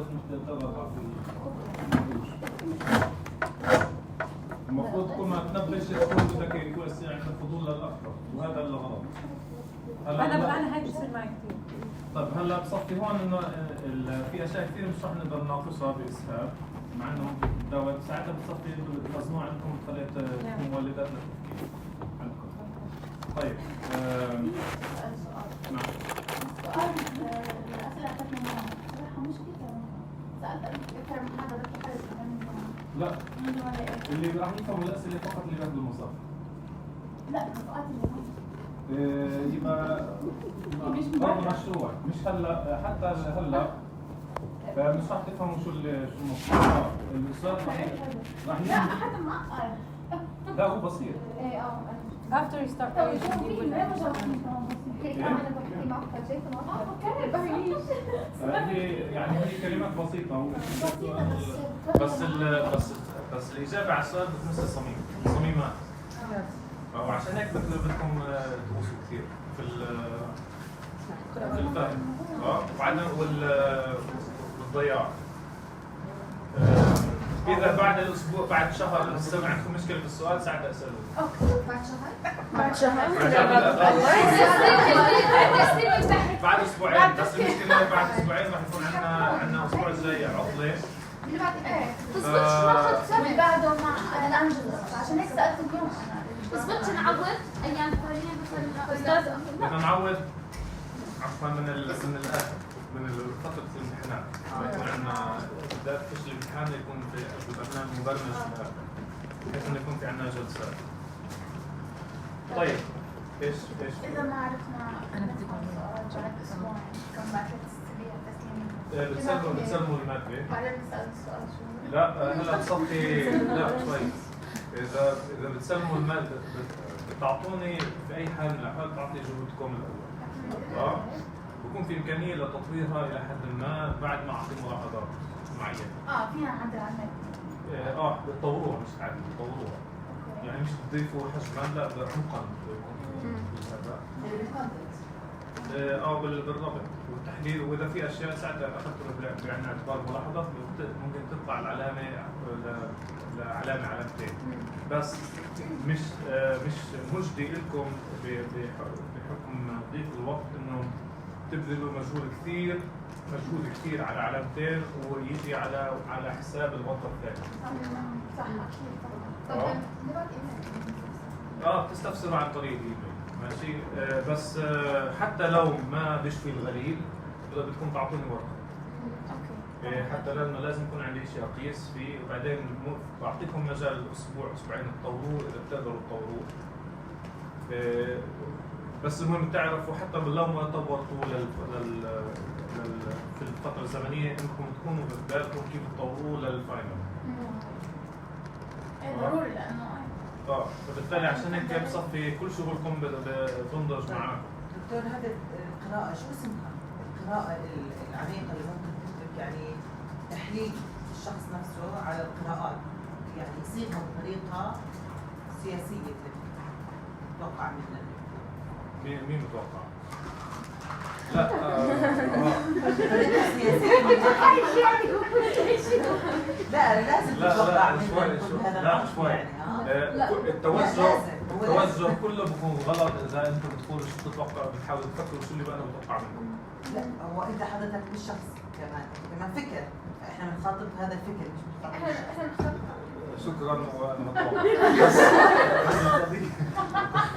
السؤال تضغط المفروض كل ما تنبش تكون بدك يكون عندك فضول للاكثر وهذا اللي غلط. انا هاي بتصير معي كثير. طيب هلا بصفي هون انه في اشياء كثير مش رح نقدر نناقشها باسهاب مع انه بدوت ساعتها بتصفي انتم بتخزنوها عندكم بطريقه تكون مولدات للتفكير عندكم. طيب نعم. سؤال الأسئلة أخذنا صراحة مشكلة سألت أكثر من هذا بس حرج لا اللي راح يفهموا الأسئلة فقط اللي بياخذوا المصاري. لا النقاط اللي يبقى برضه مشروع مش هلا حتى هلا مش راح تفهموا شو الموضوع. الأستاذ راح لا حتى معقد. لا هو بسيط. ايه after you start هي كلمات بسيطة بس الإجابة على السؤال بتمثل صميمات. وعشان هيك بدكم تغوصوا كثير في الفهم وبعدين والضياع. إذا بعد الأسبوع بعد شهر لسه عندكم مشكلة بالسؤال ساعتها اسألوا. بعد شهر بعد أسبوعين بس المشكلة بعد أسبوعين راح يكون عندنا أسبوع الجاي عطلة. اللي بعده مع الأنجلس عشان هيك سألت اليوم بس نعوض أيام ثانية مثلا بدنا نعوض عفوا من الآخر من فترة الامتحانات. يكون عندنا بداية فصل الامتحان يكون في برنامج مبرمج بحيث انه يكون في عندنا جلسات. طيب ايش؟ إذا ما عرفنا أنا بدي بعد أسبوعين كم بعد تسليم بتسلموا المادة. بعدين نسأل السؤال شو؟ لا هلا بصفي لا شوي. إذا بتسلموا المادة بتعطوني في أي حال من الأحوال تعطي جهودكم الأول. بكون في إمكانية لتطويرها إلى حد ما بعد ما أعطي ملاحظات معينة. فينا نعدل على النت. بتطوروها مش تعدل بتطوروها. يعني مش تضيفوا حجما لا بعمقا بالربط والتحليل وإذا في أشياء ساعتها أخذتوا بعين الاعتبار ملاحظات ممكن تطلع العلامة علامتين بس مش مجدي لكم بحكم ضيق الوقت إنه تبذلوا مجهود كثير على علامتين ويجي على حساب الوتر الثاني. صح أكيد. طبعا بتستفسروا عن طريق الايميل ماشي. بس حتى لو ما بيشفي الغليل بدكم تعطوني ورقه. اوكي. حتى لانه لازم يكون عندي شيء اقيس فيه وبعدين بعطيكم مجال اسبوعين تطوروه اذا بتقدروا تطوروه. بس المهم تعرفوا حتى لو ما طورتوا في الفتره الزمنيه انكم تكونوا ببالكم كيف تطوروه للفاينل. ضروري لانه فبالتالي عشان هيك بصفي كل شغلكم بتنضج معاكم. دكتور هذه القراءة شو اسمها؟ القراءة العميقة اللي ممكن تكتب يعني تحليل الشخص نفسه على القراءات يعني يصيغها بطريقة سياسية تتوقع منها. مين متوقع؟ لا لا لازم تتوقع شوي التوجه كله بيكون غلط اذا انتم بتقولوا شو بتتوقعوا بتحاولوا تفكروا شو اللي انا بتوقع منكم. لا هو انت حضرتك بالشخص كمان فكر احنا بنخاطب هذا الفكر مش بنخاطب شكرا وانا متوقع.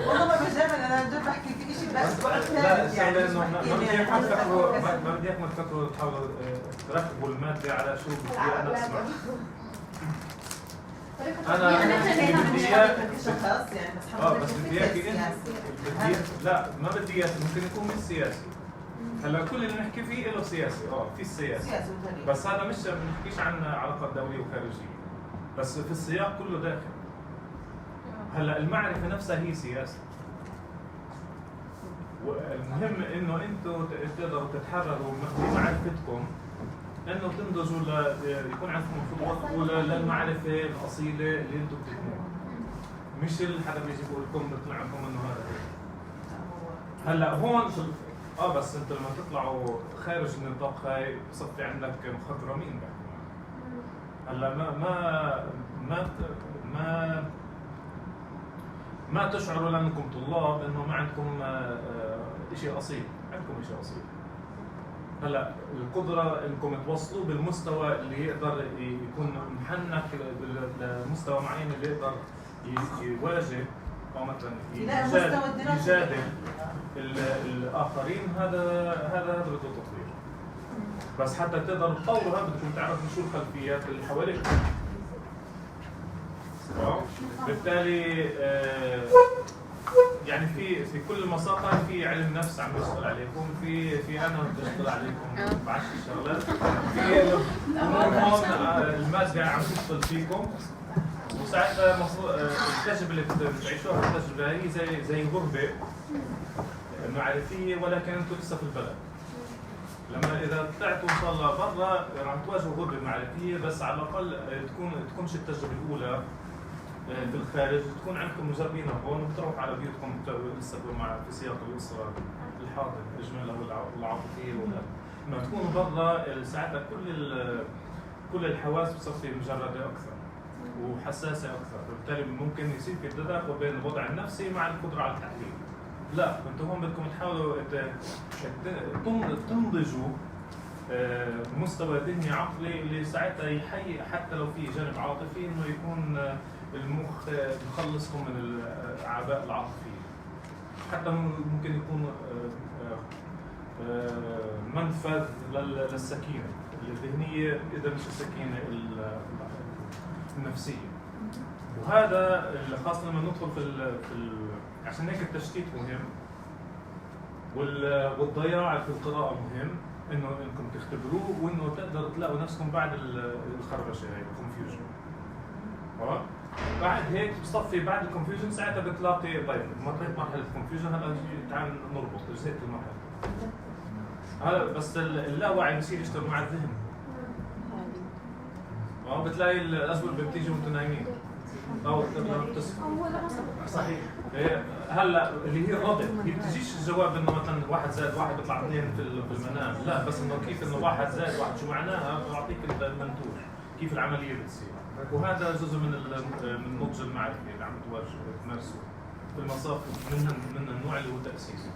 والله ما بجامل انا جد بحكي في شيء بس لا ما بدي اياكم تفكروا تحاولوا تركبوا الماده على شو بدي انا اسمع. بس بدي اياكي لا ما بدي اياك ممكن يكون مش سياسي. هلا كل اللي نحكي فيه له سياسي في السياسي بس هذا مش بنحكيش عن علاقات دوليه وخارجيه بس في السياق كله داخل. هلا المعرفه نفسها هي سياسه والمهم انه انتم تقدروا تتحرروا بمعرفتكم انه تنضجوا يكون عندكم خطوات للمعرفه الاصيله اللي انتم بتفهموها مش اللي حدا بيجي يقول لكم بيقنعكم انه هذا. هلا هون بس انت لما تطلعوا خارج النطاق هاي بصفي عندك مخضرمين بحكوا. هلا ما تشعروا لانكم طلاب انه ما عندكم شيء اصيل، عندكم شيء اصيل. هلا القدره انكم توصلوا بالمستوى اللي يقدر يكون محنك بمستوى معين اللي يقدر يواجه او مثلا يجادل الاخرين، هذا بده تطوير. بس حتى تقدر تطورها بدكم تعرفوا شو الخلفيات اللي حواليك. بالتالي يعني في كل المساقط في علم نفس عم بيشتغل عليكم، في انا عم بشتغل عليكم ب10 شغلات، في المادة عم تشتغل فيكم، وساعتها المفروض التجربة اللي بتعيشوها التجربة هي زي غربة معرفية، ولكن انتم لسه في البلد. لما اذا طلعتوا ان شاء الله برا راح تواجهوا غربة معرفية، بس على الاقل تكونش التجربة الاولى في الخارج، تكون عندكم مجربين هون وتروحوا على بيوتكم لسه في سياق الاسره الحاضر الاجمالي والعاطفيه لما تكونوا برا ساعتها كل الحواس بتصير مجرده اكثر وحساسه اكثر، وبالتالي ممكن يصير في تداخل بين الوضع النفسي مع القدره على التحليل. لا انتم هون بدكم تحاولوا تنضجوا مستوى ذهني عقلي اللي ساعتها يحيي حتى لو في جانب عاطفي انه يكون المخ يخلصكم من الاعباء العاطفيه. حتى ممكن يكون منفذ للسكينه الذهنيه اذا مش السكينه النفسيه. وهذا خاصه لما ندخل عشان هيك التشتيت مهم، والضياع في القراءه مهم، انكم تختبروه وانه تقدروا تلاقوا نفسكم بعد الخربشه هي الكونفيوجن. بعد هيك بصفي بعد الكونفيوجن ساعتها بتلاقي طيب مريت مرحله الكونفيوجن، هلا تعال نربط اجزاء المرحله. هلا بس اللاوعي بصير يشتغل مع الذهن. بتلاقي الاسباب بتيجي وانتم نايمين او تقدروا تصحوا. صحيح. هلا اللي هي الربط، هي بتجيش الجواب انه مثلا 1 زائد 1 بيطلع 2 في المنام، لا بس انه كيف انه 1 زائد 1 شو معناها بعطيك المنتوج، كيف العمليه بتصير. وهذا جزء من النضج المعرفي اللي عم تمارسوه في المصاف من النوع اللي هو تاسيسي.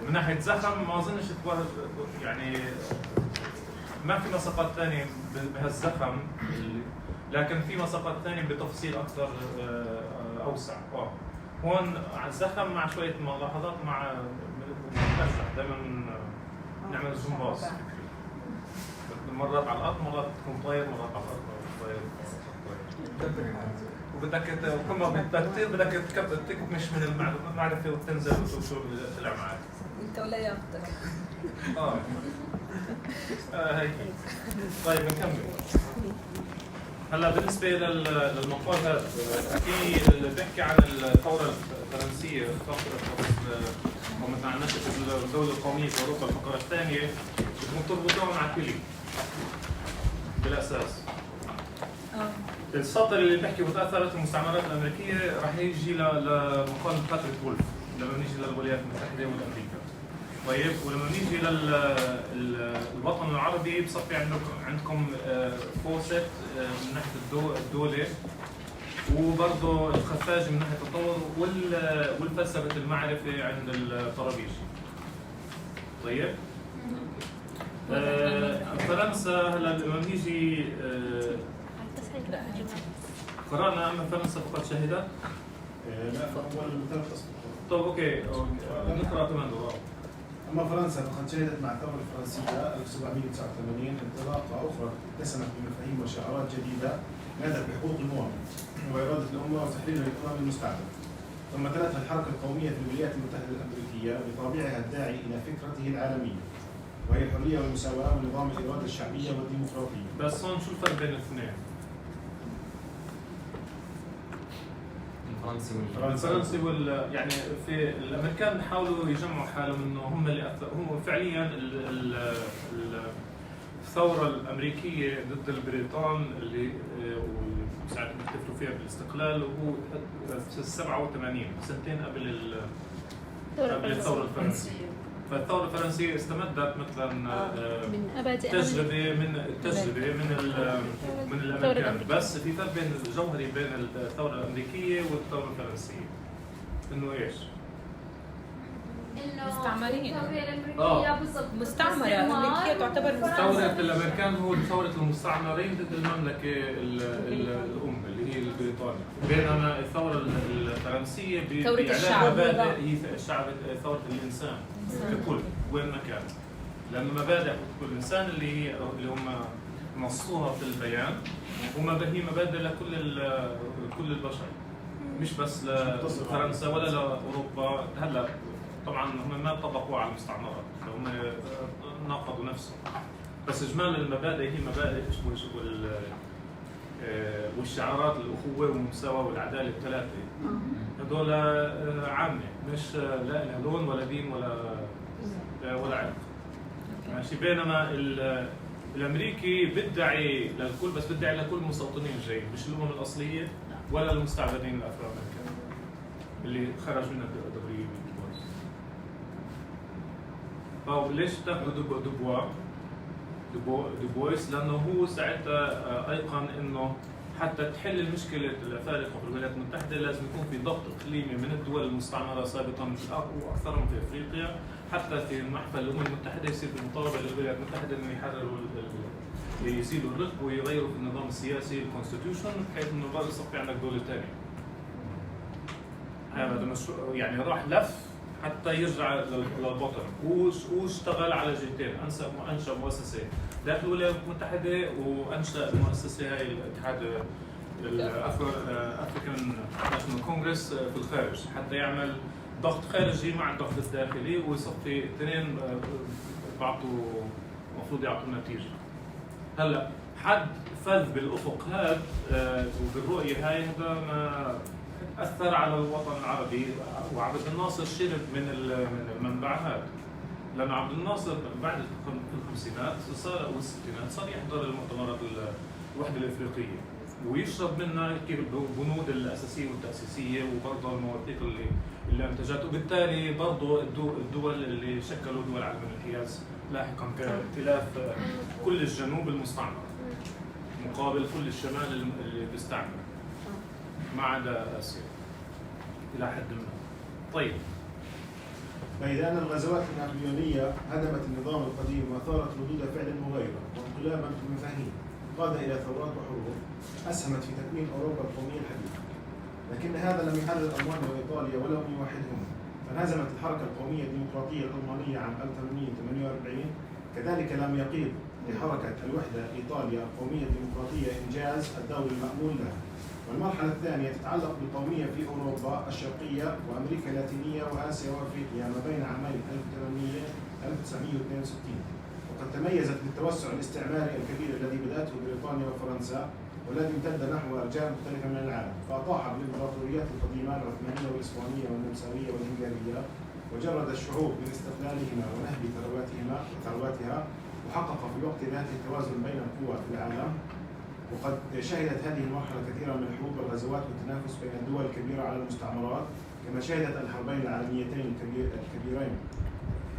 من ناحيه زخم ما اظنش يعني ما في مساقات ثانيه بهالزخم، لكن في مساقات ثانيه بتفصيل اكثر اوسع. هون الزخم مع شويه ملاحظات مع دائما نعمل جمباز فكري، مرات على الارض مرات تكون طاير مرات على الارض مرات طاير، وبدك كل ما بدك تطير بدك تكمش من المعرفه وتنزل وتشوف اللي طلع معك انت ولا ياخذك. هيك. طيب نكمل. هلا بالنسبه للمقال هذا في اللي بيحكي عن الثوره الفرنسيه، او مثلا عن نشأة الدوله القوميه في اوروبا الفقره الثانيه، بدكم تربطوها مع كيلي بالاساس. السطر اللي بيحكي وتاثرت المستعمرات الامريكيه راح يجي لمقال باتريك وولف لما نيجي للولايات المتحده والامريكا. طيب ولما نيجي للوطن العربي بصفي عندكم فوسط من ناحيه الدوله، وبرضه الخفاجه من ناحيه التطور، والفلسفه المعرفه عند الطرابيشي. طيب فرنسا هلا لما نيجي قرانا اما فرنسا فقد شهدت؟ لا فأول 3 أسطر. طيب اوكي نقرا كمان دور. أما فرنسا فقد شهدت مع الثورة الفرنسية 1789 انطلاقة أخرى اتسمت بمفاهيم وشعارات جديدة نادت بحقوق المواطن وإرادة الأمة وتحرير الأمم المستعمر. ثم تلتها الحركة القومية في الولايات المتحدة الأمريكية بطابعها الداعي إلى فكرته العالمية، وهي الحرية والمساواة ونظام الإرادة الشعبية والديمقراطية. بس هون شو الفرق بين الاثنين؟ الفرنسي يعني في الامريكان بيحاولوا يجمعوا حالهم انه هم اللي هم فعليا الثورة الأمريكية ضد البريطان اللي ساعة ما احتفلوا فيها بالاستقلال، وهو في 87 سنتين قبل الثورة الفرنسية. فالثورة الفرنسية استمدت مثلا من تجربة من الأمريكان، بس في فرق بين الجوهري بين الثورة الأمريكية والثورة الفرنسية. إنه إيش؟ انه مستعمرين. الثورة الامريكية بالضبط مستعمرة أمريكية تعتبر ثورة الأمريكان هو ثورة المستعمرين ضد المملكة الأم اللي هي بريطانيا، بينما الثورة الفرنسية ثورة الشعب، مبادئ الشعب، ثورة الإنسان ككل وين ما كان، لأن مبادئ كل إنسان اللي هم نصوها في البيان، هي مبادئ لكل البشر، مش بس لفرنسا ولا لأوروبا. هلا طبعا هم ما طبقوا على المستعمرات، هم ناقضوا نفسهم، بس اجمال المبادئ هي مبادئ والشعارات الأخوة والمساواة والعدالة الثلاثة هذول عامة، مش لا لها لون ولا دين ولا عرق. ماشي. بينما الأمريكي بدعي للكل، بس بدعي لكل المستوطنين الجايين، مش الأمم الأصلية ولا المستعبدين الأفرو أمريكان اللي خرج من الدوريين. أو ليش تاخذوا دوبويس؟ لأنه هو ساعتها أيقن إنه حتى تحل المشكلة الأفارقة في الولايات المتحدة لازم يكون في ضغط إقليمي من الدول المستعمرة سابقا وأكثرهم في أفريقيا، حتى في محفل الأمم المتحدة يصير بالمطالبة للولايات المتحدة إنه يحرروا يزيلوا الرقب ويغيروا في النظام السياسي الكونستيتيوشن، بحيث إنه ما يصفي عندك دولة ثانية. هذا مشروع يعني راح لف حتى يرجع للبطن، واشتغل على جهتين، انشا مؤسسه داخل الولايات المتحده، وانشا المؤسسه هاي الاتحاد الافريكان ناشونال كونغرس في الخارج، حتى يعمل ضغط خارجي مع الضغط الداخلي ويصفي الاثنين المفروض يعطوا نتيجه. هلا حد فذ بالافق هذا وبالرؤيه هاي، هذا ما أثر على الوطن العربي، وعبد الناصر شرب من المنبع هذا، لأن عبد الناصر بعد الخمسينات والستينات صار يحضر المؤتمرات الوحدة الإفريقية ويشرب منها كيف البنود الأساسية والتأسيسية، وبرضه المواثيق اللي أنتجت، وبالتالي برضه الدول اللي شكلوا دول عالم الامتياز لاحقا كائتلاف كل الجنوب المستعمر مقابل كل الشمال اللي بيستعمر ما عدا آسيا إلى حد ما. طيب، فإذا أن الغزوات النابليونية هدمت النظام القديم وأثارت ردود فعل مغايرة وانقلابا في المفاهيم قاد إلى ثورات وحروب أسهمت في تكوين أوروبا القومية الحديثة، لكن هذا لم يحرر ألمانيا وإيطاليا ولم يوحدهما، فانهزمت الحركة القومية الديمقراطية الألمانية عام 1848، كذلك لم يقيد لحركة الوحدة إيطاليا القومية الديمقراطية إنجاز الدور المأمول لها. والمرحلة الثانية تتعلق بالقومية في أوروبا الشرقية وأمريكا اللاتينية وآسيا وأفريقيا ما بين عامين 1962، وقد تميزت بالتوسع الاستعماري الكبير الذي بدأته بريطانيا وفرنسا والذي امتد نحو أرجاء مختلفة من العالم، فأطاح بالإمبراطوريات القديمة العثمانية والإسبانية والنمساوية والهنغارية، وجرد الشعوب من استقلالهما ونهب ثرواتها، وحقق في الوقت ذاته التوازن بين القوى في العالم. وقد شهدت هذه المرحلة كثيرا من الحروب والغزوات والتنافس بين الدول الكبيرة على المستعمرات، كما شهدت الحربين العالميتين الكبيرين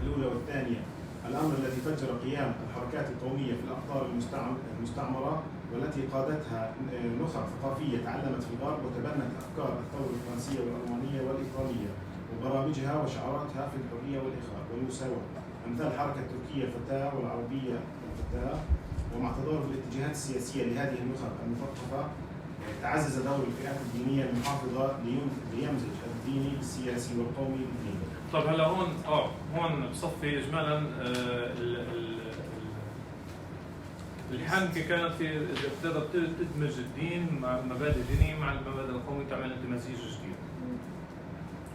الأولى والثانية، الأمر الذي فجر قيام الحركات القومية في الأقطار المستعمرة، والتي قادتها نخب ثقافية تعلمت في الغرب وتبنت أفكار الثورة الفرنسية والألمانية والإيطالية وبرامجها وشعاراتها في الحرية والإخاء والمساواة، أمثال الحركة التركية الفتاة والعربية الفتاة. ومع تضارب الاتجاهات السياسية لهذه النخب المثقفة تعزز دور الفئات الدينية المحافظة ليمزج الديني بالسياسي والقومي بالديني. طب هلا هون بصفي اجمالا الحنكه كانت في ابتدت تدمج الدين مع مبادئ دينيه مع المبادئ القوميه، تعمل مزيج جديد،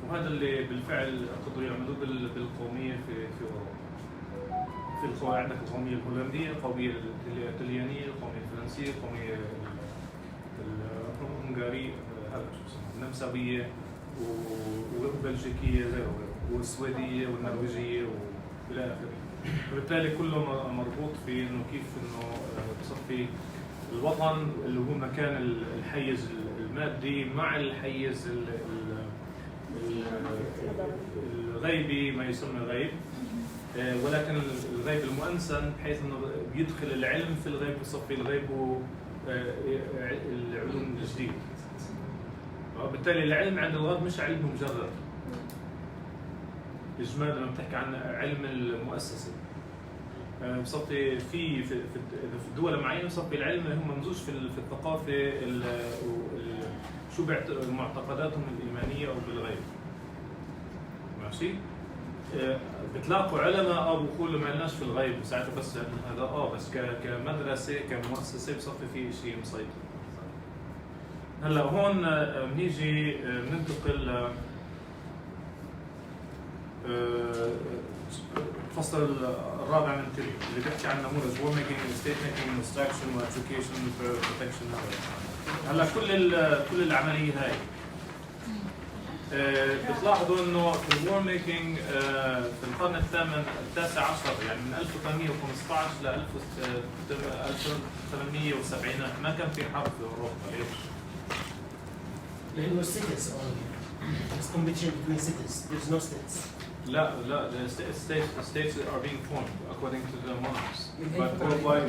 وهذا اللي بالفعل قدروا يعملوه بالقوميه في اوروبا. في عندك القوميه الهولنديه، القوميه الإيطاليانية، القوميه الفرنسيه، القوميه الهنغاريه، النمساويه والبلجيكيه غيره، والسويديه والنرويجيه والى اخره. وبالتالي كله مربوط في انه كيف انه بصفي الوطن اللي هو مكان الحيز المادي مع الحيز الغيبي ما يسمى غيب، ولكن الغيب المؤنسن بحيث انه بيدخل العلم في الغيب بصفي الغيب العلوم الجديد. وبالتالي العلم عند الغرب مش علم مجرد إجمال لما بتحكي عن علم المؤسسة. بصفي في الدول المعينة بصفي العلم هم ممزوج في الثقافة شو معتقداتهم الإيمانية أو بالغيب. ماشي؟ بتلاقوا علماء بقولوا ما لناش في الغيب ساعتها بس هذا بس كمدرسة كمؤسسة بصفي في شيء مسيطر. هلا هون بنيجي بننتقل الفصل الرابع من تري اللي بيحكي عن نموذج وور ميكينج ستيت ميكينج انستراكشن واديوكيشن بروتكشن. هلا كل العمليه هاي بتلاحظوا انه في الوور ميكينج في القرن التاسع عشر يعني من 1815 ل 1870 ما كان في حرب في اوروبا. ليش؟ لأنه cities only. It's competition between cities. There's no states. لا the states are being formed according to the monarchs. But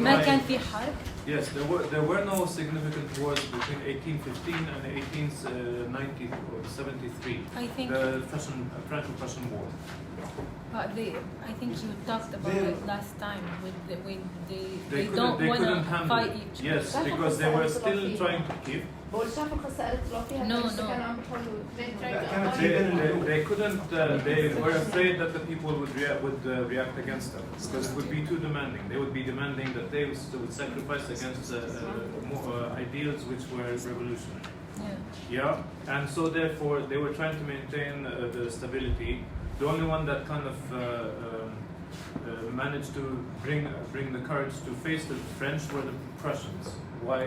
ما كان في حرب. Yes, there were no significant wars between 1815 and 1873. I think The Franco-Prussian War. I think you talked about it last time with they couldn't want to handle fight it. each. Yes, because they were still trying to keep. بقول شافوا القصة قالت له فيها No, بس no. كانوا عم بيحاولوا They couldn't. They were afraid that the people would react against them because it would be too demanding. They would be demanding that they would sacrifice against ideals which were revolutionary. Yeah, and so therefore they were trying to maintain the stability. The only one that kind of managed to bring the courage to face the French were the Prussians. Why?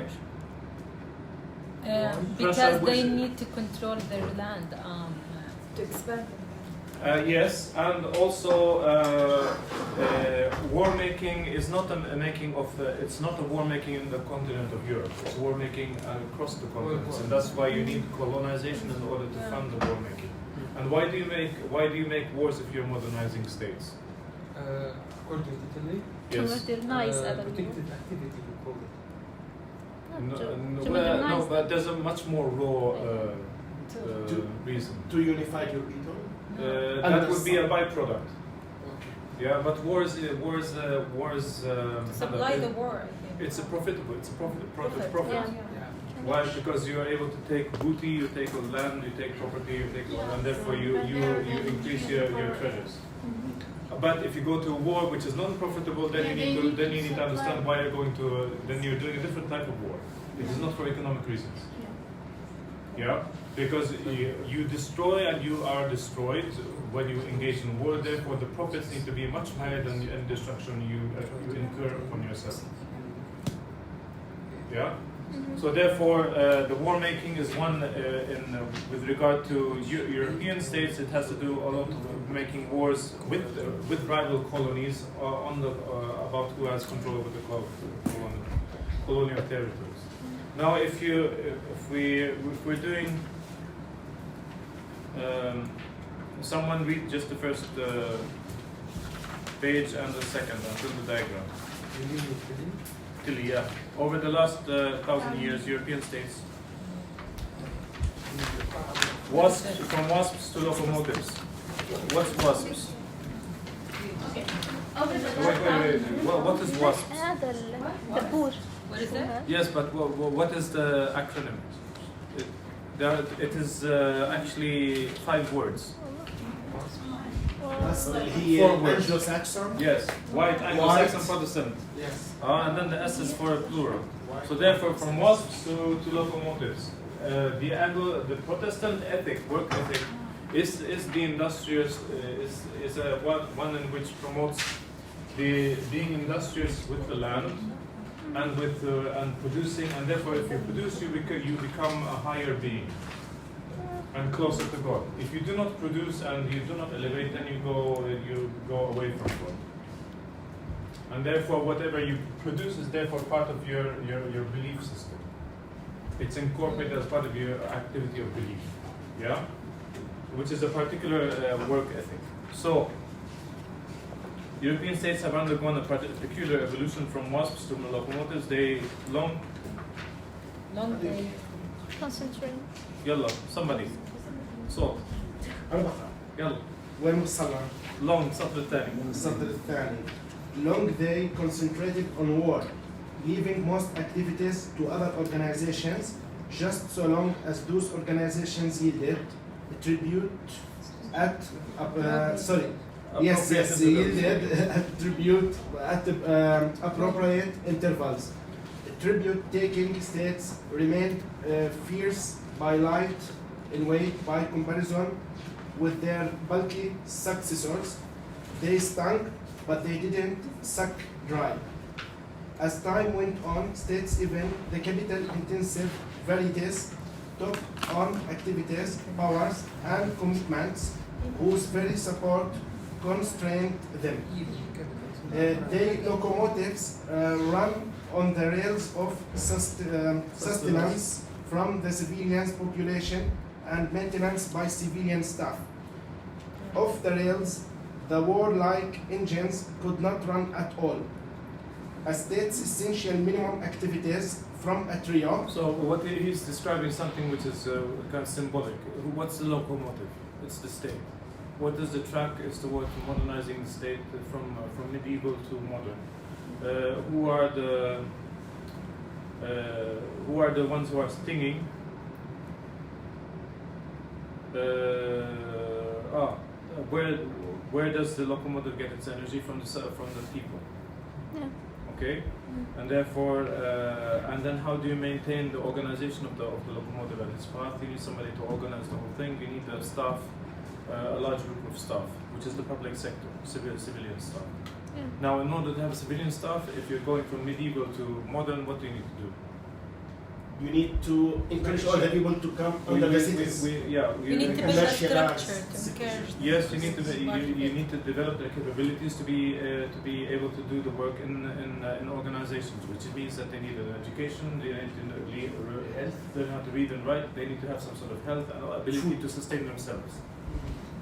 Because they need to control their land. To expand. Yes, and also war making is not a making of. It's not a war making in the continent of Europe. It's war making across the continents, and that's why you need colonization in order to fund the war making. And why do you make wars if you're modernizing states? According to Italy, To modernize other protected activity, we call it. No, but there's a much more raw reason. To unify your people? That would be a byproduct. Yeah, but wars. supply the war. I think. It's a profitable. It's a profit. Yeah. Why? Because you are able to take booty, you take land, you take property, you take, and therefore you increase your treasures. But if you go to a war which is non-profitable, then you need to understand why you're going to. Then you're doing a different type of war. It is not for economic reasons. Yeah, because you destroy and you are destroyed when you engage in war. Therefore, the profits need to be much higher than the destruction you incur upon yourself. Yeah. So therefore, the war making is one with regard to European states. It has to do a lot of making wars with rival colonies about who has control over the colonial territories. Now, if we're doing, someone read just the first page and the second until the diagram. Yeah. Over the last 1,000 years, European states from wasps to locomotives. What's wasps? Wait. What is wasps? What is that? Yes, but what is the acronym? It is actually 5 words. Four words. Anglo-Saxon? Yes, white, Anglo-Saxon, White. Protestant. Yes. And then the S is for a plural. So therefore, from wasps to locomotives, the Protestant ethic, work ethic, is the industrious is one in which promotes the being industrious with the land and with and producing, and therefore, if you produce, you become a higher being and closer to God. If you do not produce and you do not elevate, then you go away from God. And therefore, whatever you produce is therefore part of your belief system. It's incorporated as part of your activity of belief. Yeah? Which is a particular work ethic. So, European states have undergone a peculiar evolution from wasps to locomotives. They long day. Concentrate. Yalla, somebody. So, أربعة. يلا. وين وصلنا؟ long السطر الثاني. السطر الثاني. Long they concentrated on war, leaving most activities to other organizations, just so long as those organizations yielded tribute at yielded tribute at appropriate intervals. Tribute-taking states remained fierce by light in weight by comparison with their bulky successors. They stung, but they didn't suck dry. As time went on, states, even the capital-intensive varieties, took on activities, powers, and commitments whose very support constrained them. The locomotives run on the rails of sustenance from the civilian population and maintenance by civilian staff. Off the rails, the warlike engines could not run at all. A state's essential minimum activities from a trio. So what he's describing something which is kind of symbolic. What's the locomotive? It's the state. What is the track? Is towards modernizing the state from medieval to modern. Who are the ones who are stinging? Where does the locomotive get its energy from? The people. Yeah. Okay, and therefore, and then how do you maintain the organization of the locomotive and its path? You need somebody to organize the whole thing. You need the staff, a large group of staff, which is the public sector, civilian staff. Yeah. Now, in order to have civilian staff, if you're going from medieval to modern, what do you need to do? You need to encourage all the people to come under the cities. You need to build a structure to encourage. Yes, you need to develop the capabilities to be able to do the work in organizations, which means that they need an education, they need to learn how to read and write, they need to have some sort of health and ability to sustain themselves.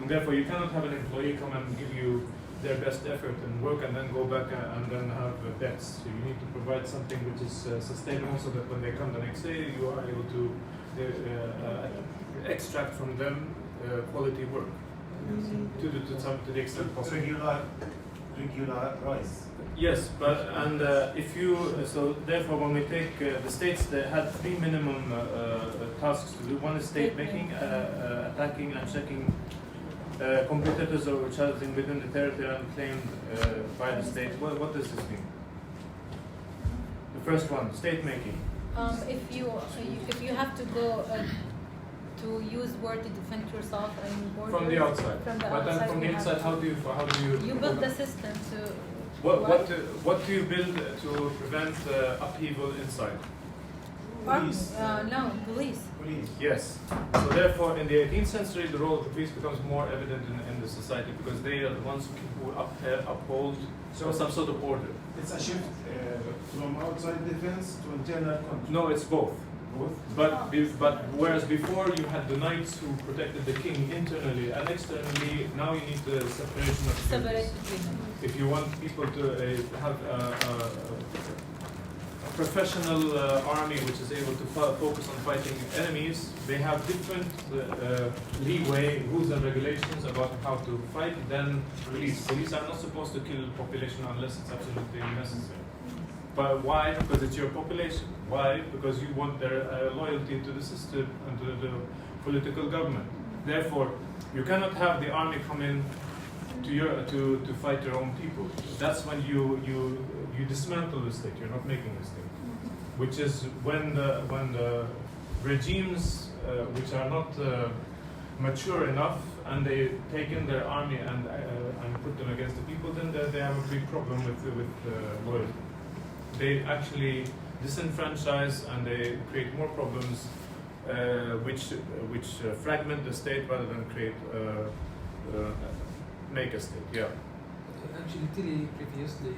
And therefore, you cannot have an employee come and give you their best effort and work and then go back and then have debts. So you need to provide something which is sustainable so that when they come the next day, you are able to extract from them quality work to the extent possible. Regular rise. Yes, but if you so therefore when we take the states, they had three minimum tasks to do. One is state making, attacking and checking competitors or challenging within the territory unclaimed by the state. What does this mean? The first one, state making. If you have to go to use war to defend yourself and borders from the outside. But then from the inside, how do you? You build the system to. What do you build to prevent upheaval inside? Police. No, police. Yes. So therefore, in the 18th century, the role of the police becomes more evident in the society because they are the ones who uphold some sort of order. It's a shift from outside defense to internal control. No, it's both. But whereas before you had the knights who protected the king internally and externally, now you need the separation of Separate duties. between them. If you want people to have a professional army which is able to focus on fighting enemies, they have different leeway, rules and regulations about how to fight than police. Police are not supposed to kill the population unless it's absolutely necessary. But why? Because it's your population. Why? Because you want their loyalty to the system and to the political government. Therefore, you cannot have the army come in to fight your own people. That's when you dismantle the state. You're not making the state. Which is when the regimes which are not mature enough and they take in their army and put them against the people, then they have a big problem with loyalty. They actually disenfranchise and they create more problems, which fragment the state rather than create make a state. Yeah. actually Tilly previously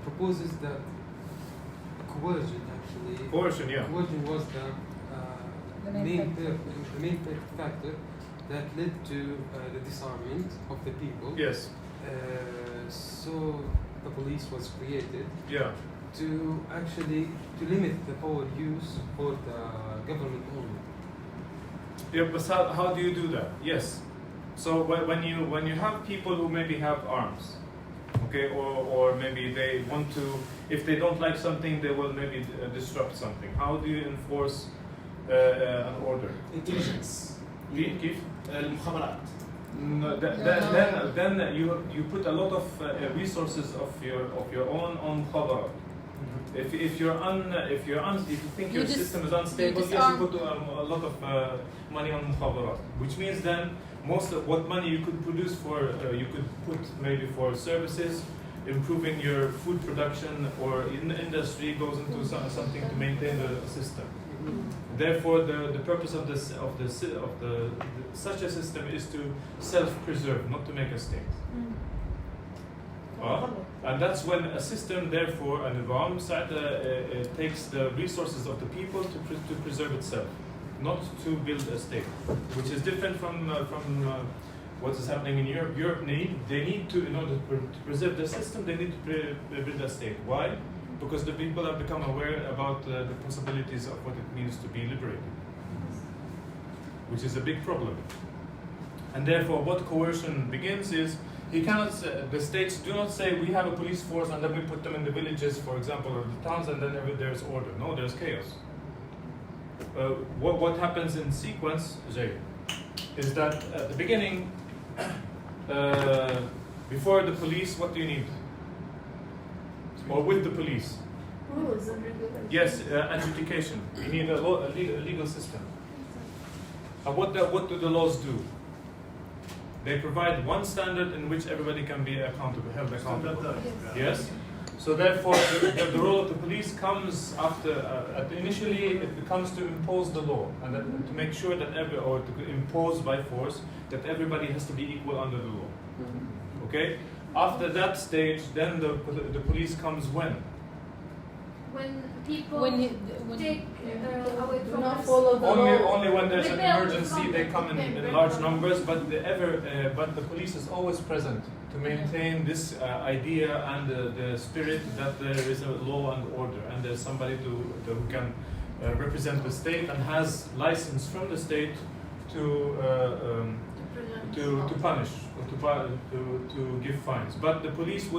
proposes that coercion actually. Coercion, yeah. Coercion was The the main main factor that led to the disarmament of the people. Yes. So the police was created Yeah. to actually to limit the power use for the government only. Yeah, but how do you do that? Yes. So when you have people who maybe have arms, okay, or maybe they want to, if they don't like something, they will maybe disrupt something. How do you enforce an order? Intelligence. كيف؟ المخابرات. No, then you put a lot of resources of your own on mukhabarat. If you think your system is unstable, yes, you put a lot of money on mukhabarat, which means then most of what money you could produce for you could put maybe for services, improving your food production, or in the industry goes into something to maintain the system. Therefore, the purpose of such a system is to self-preserve, not to make a state. And that's when a system, therefore, an nizam takes the resources of the people to preserve itself, not to build a state, which is different from what is happening in Europe. Europe they need to, in order to preserve the system, they need to build a state. Why? Because the people have become aware about the possibilities of what it means to be liberated, which is a big problem. And therefore, what coercion begins is, he cannot. The states do not say we have a police force and then we put them in the villages, for example, or the towns, and then there's order. No, there's chaos. What happens in sequence, Jay, is that at the beginning, before the police, what do you need? Or with the police? Rules and regulations. Yes, adjudication. You need a legal system. And what do the laws do? They provide one standard in which everybody can be accountable, held accountable. Yes? So therefore, the role of the police comes after, initially it becomes to impose the law, and to make sure that or to impose by force, that everybody has to be equal under the law. Okay? After that stage, then the police comes when? When people take away from not us. follow the law. Only when there's an Rebel emergency they come in large numbers, but the police is always present to maintain this idea and the spirit that there is a law and order, and there's somebody who can represent the state and has license from the state to punish or to give fines. But the police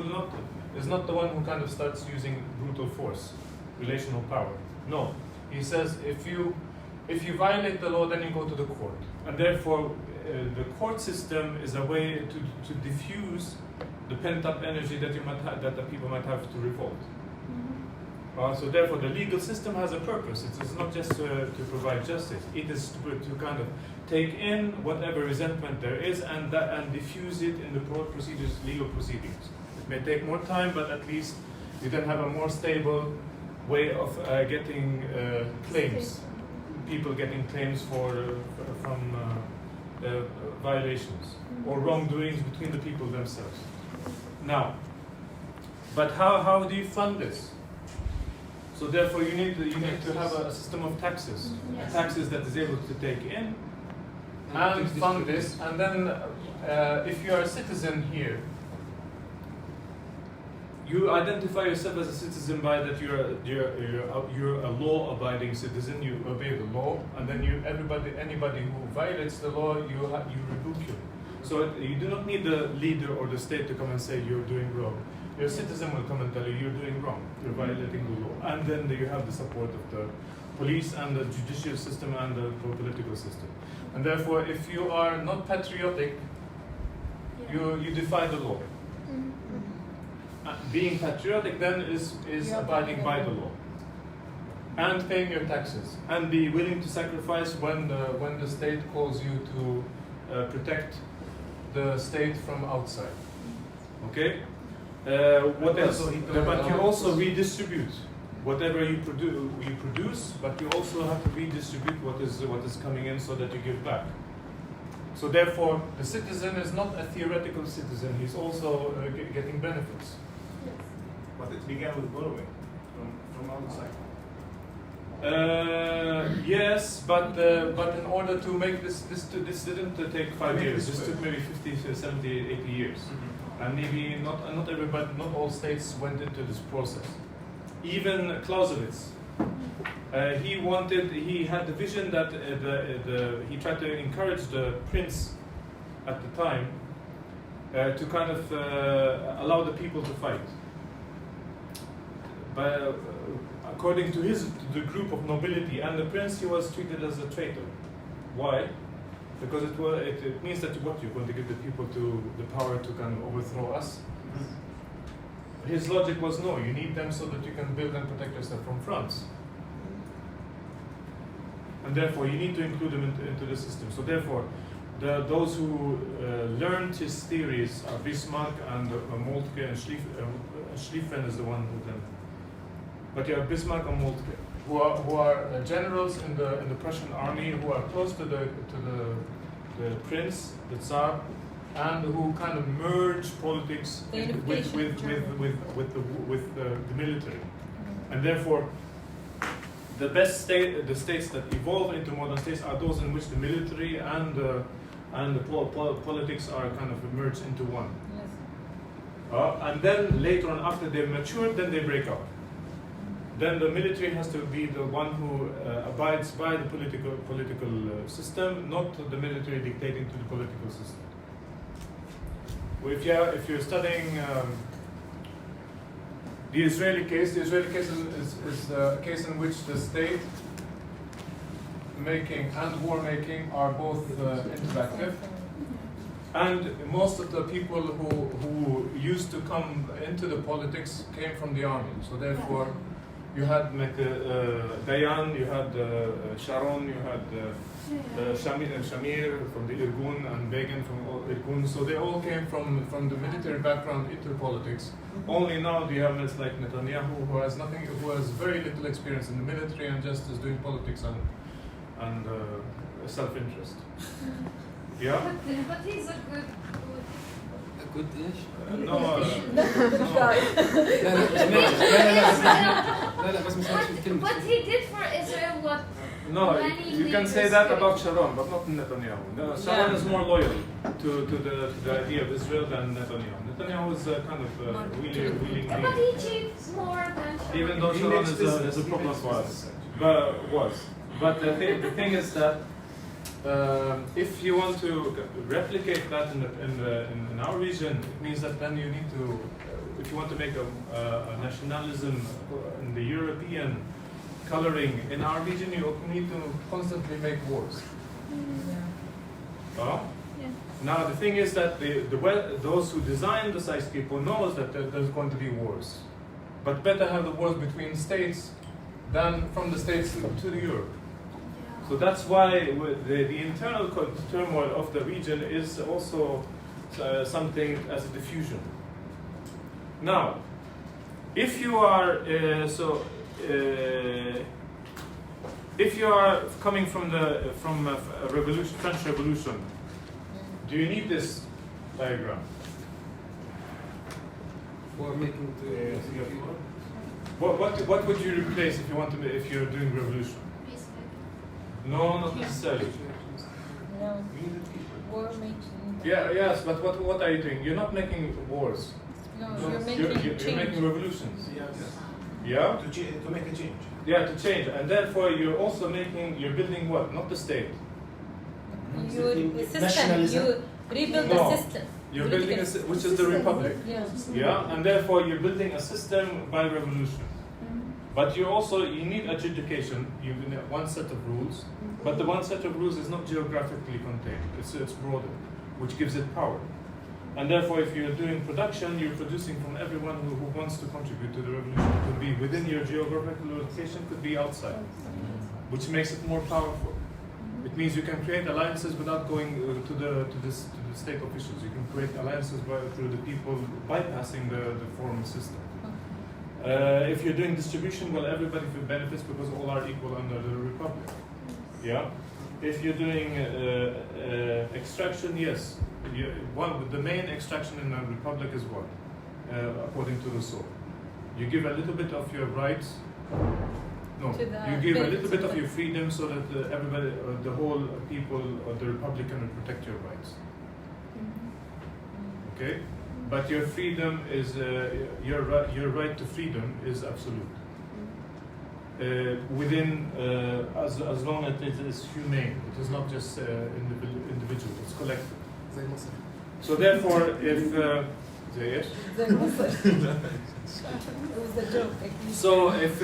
is not the one who kind of starts using brutal force, relational power. No, he says if you violate the law, then you go to the court, and therefore the court system is a way to diffuse the pent-up energy that that the people might have to revolt. So therefore, the legal system has a purpose. It is not just to provide justice. It is to kind of take in whatever resentment there is and diffuse it in the procedures, legal proceedings. It may take more time, but at least you then have a more stable way of getting claims. People getting claims from violations or wrongdoings between the people themselves. Now, but how do you fund this? So therefore, you need to have a system of taxes, taxes that is able to take in and fund this. And then, if you are a citizen here, you identify yourself as a citizen by that you're a law-abiding citizen. You obey the law, and then anybody who violates the law, you rebuke him. So you do not need the leader or the state to come and say you're doing wrong. Your citizen will come and tell you you're doing wrong, you're violating the law, and then you have the support of the police and the judicial system and the political system. And therefore, if you are not patriotic, you defy the law. Being patriotic then is abiding by the law and paying your taxes and be willing to sacrifice when the state calls you to protect the state from outside. Okay. What else? But you also redistribute whatever you produce, but you also have to redistribute what is coming in so that you give back. So therefore, the citizen is not a theoretical citizen, he's also getting benefits. But it began with borrowing from outside. Yes, but in order to make this didn't take 5 years. This took maybe 50, 70, 80 years, and maybe not everybody, not all states went into this process. Even Clausewitz, he had the vision that he tried to encourage the prince at the time to kind of allow the people to fight. But according to the group of nobility and the prince, he was treated as a traitor. Why? Because it means that what, you're going to give the people the power to kind of overthrow us? His logic was, no, you need them so that you can build and protect yourself from France. And therefore, you need to include them into the system. So therefore, those who learned his theories are Bismarck and Moltke, and Schlieffen is the one who then. But you have Bismarck and Moltke, who are generals in the Prussian army, who are close to the prince, the Tsar, and who kind of merge politics with the military, and therefore the states that evolve into modern states are those in which the military and the politics are kind of merged into one. Yes. And then later on, after they've matured, then they break up. Then the military has to be the one who abides by the political system, not the military dictating to the political system. Well, if you're studying the Israeli case is a case in which the state making and war making are both interactive. And most of the people who used to come into the politics came from the army. So therefore, you had Dayan, you had Sharon, you had Shamir from the Irgun, and Begin from Irgun. So they all came from the military background into politics. Only now do you have men like Netanyahu, who has very little experience in the military and just is doing politics and self-interest. Yeah? But he's a good ايش؟ No. لا بس What he did for Israel, what? No, you can say that about Sharon, but not Netanyahu. No, Sharon is more loyal to the idea of Israel than Netanyahu. Netanyahu is kind of wheeling. But he cheats more than Sharon. Even though Sharon is a problem for us, but the thing is that if you want to replicate that in our region, it means that then you need to, if you want to make a nationalism in the European coloring in our region, you need to constantly make wars. Yeah. Now the thing is that those who design the Sykes-Picot knows that there's going to be wars, but better have the wars between states than from the states to Europe. So that's why the internal turmoil of the region is also something as a diffusion. Now, if you are if you are coming from revolution, French Revolution, do you need this diagram? For making What would you replace if you're doing revolution? No, not necessarily. No. War making. Yeah, yes, but what are you doing? You're not making wars. No, you're making revolutions. Yes. Yeah? To make a change. Yeah, to change. And therefore you're also you're building what? Not the state. The system. You rebuild the system. You're building which is the republic. Yeah. Yeah, and therefore you're building a system by revolution. But you need adjudication. You need one set of rules, but the one set of rules is not geographically contained. It's broader, which gives it power. And therefore, if you're doing production, you're producing from everyone who wants to contribute to the revolution. It could be within your geographical location, could be outside, which makes it more powerful. It means you can create alliances without going to the state officials. You can create alliances through the people, bypassing the formal system. If you're doing distribution, well, everybody benefits because all are equal under the republic. Yeah. If you're doing extraction, yes. The main extraction in a republic is what? According to the law. You give a little bit of your rights. No, you give a little bit of your freedom so that everybody, the whole people of the republic can protect your rights. Okay? But your freedom is, your right to freedom is absolute. Within, as long as it is humane, it is not just individual, it's collective. So therefore, if yes. So if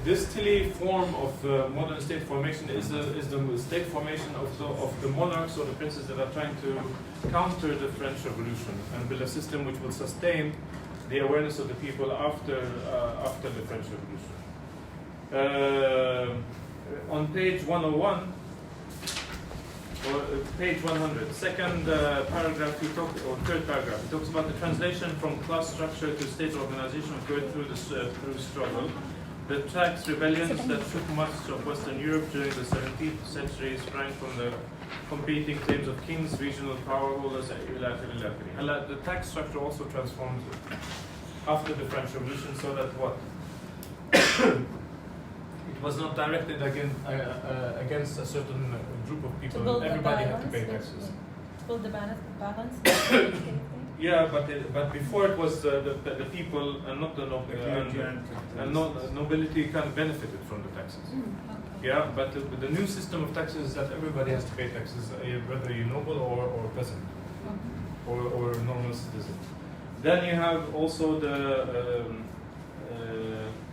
this Tilly form of modern state formation is the state formation of the monarchs or the princes that are trying to counter the French Revolution and build a system which will sustain the awareness of the people after the French Revolution. On page 101. Or page 100, second paragraph, or third paragraph, he talks about the translation from class structure to state organization occurred through struggle. The tax rebellions that shook much of Western Europe during the 17th century sprang from the competing claims of kings, regional power holders, and the tax structure also transformed after the French Revolution so that what? It was not directed against a certain group of people. Everybody had to pay taxes. Build the balance. Yeah, but before it was the people and not the nobility kind of benefited from the taxes. Yeah, but the new system of taxes is that everybody has to pay taxes, whether you're noble or peasant or normal citizen. Then you have also the.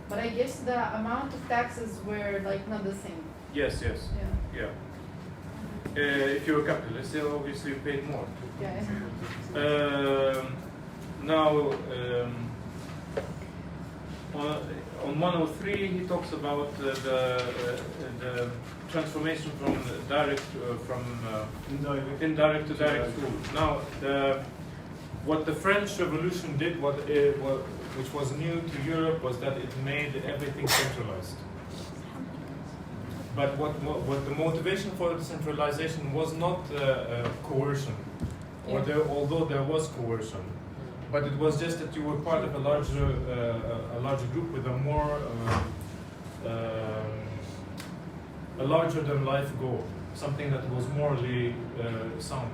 But I guess the amount of taxes were like not the same. Yes. Yeah. If you're a capitalist, you obviously paid more. Yeah. Now, on 103, he talks about the transformation from indirect to direct rule. Now, what the French Revolution did, which was new to Europe, was that it made everything centralized. But what the motivation for the centralization was not coercion, although there was coercion, but it was just that you were part of a larger group with a larger than life goal, something that was morally sound,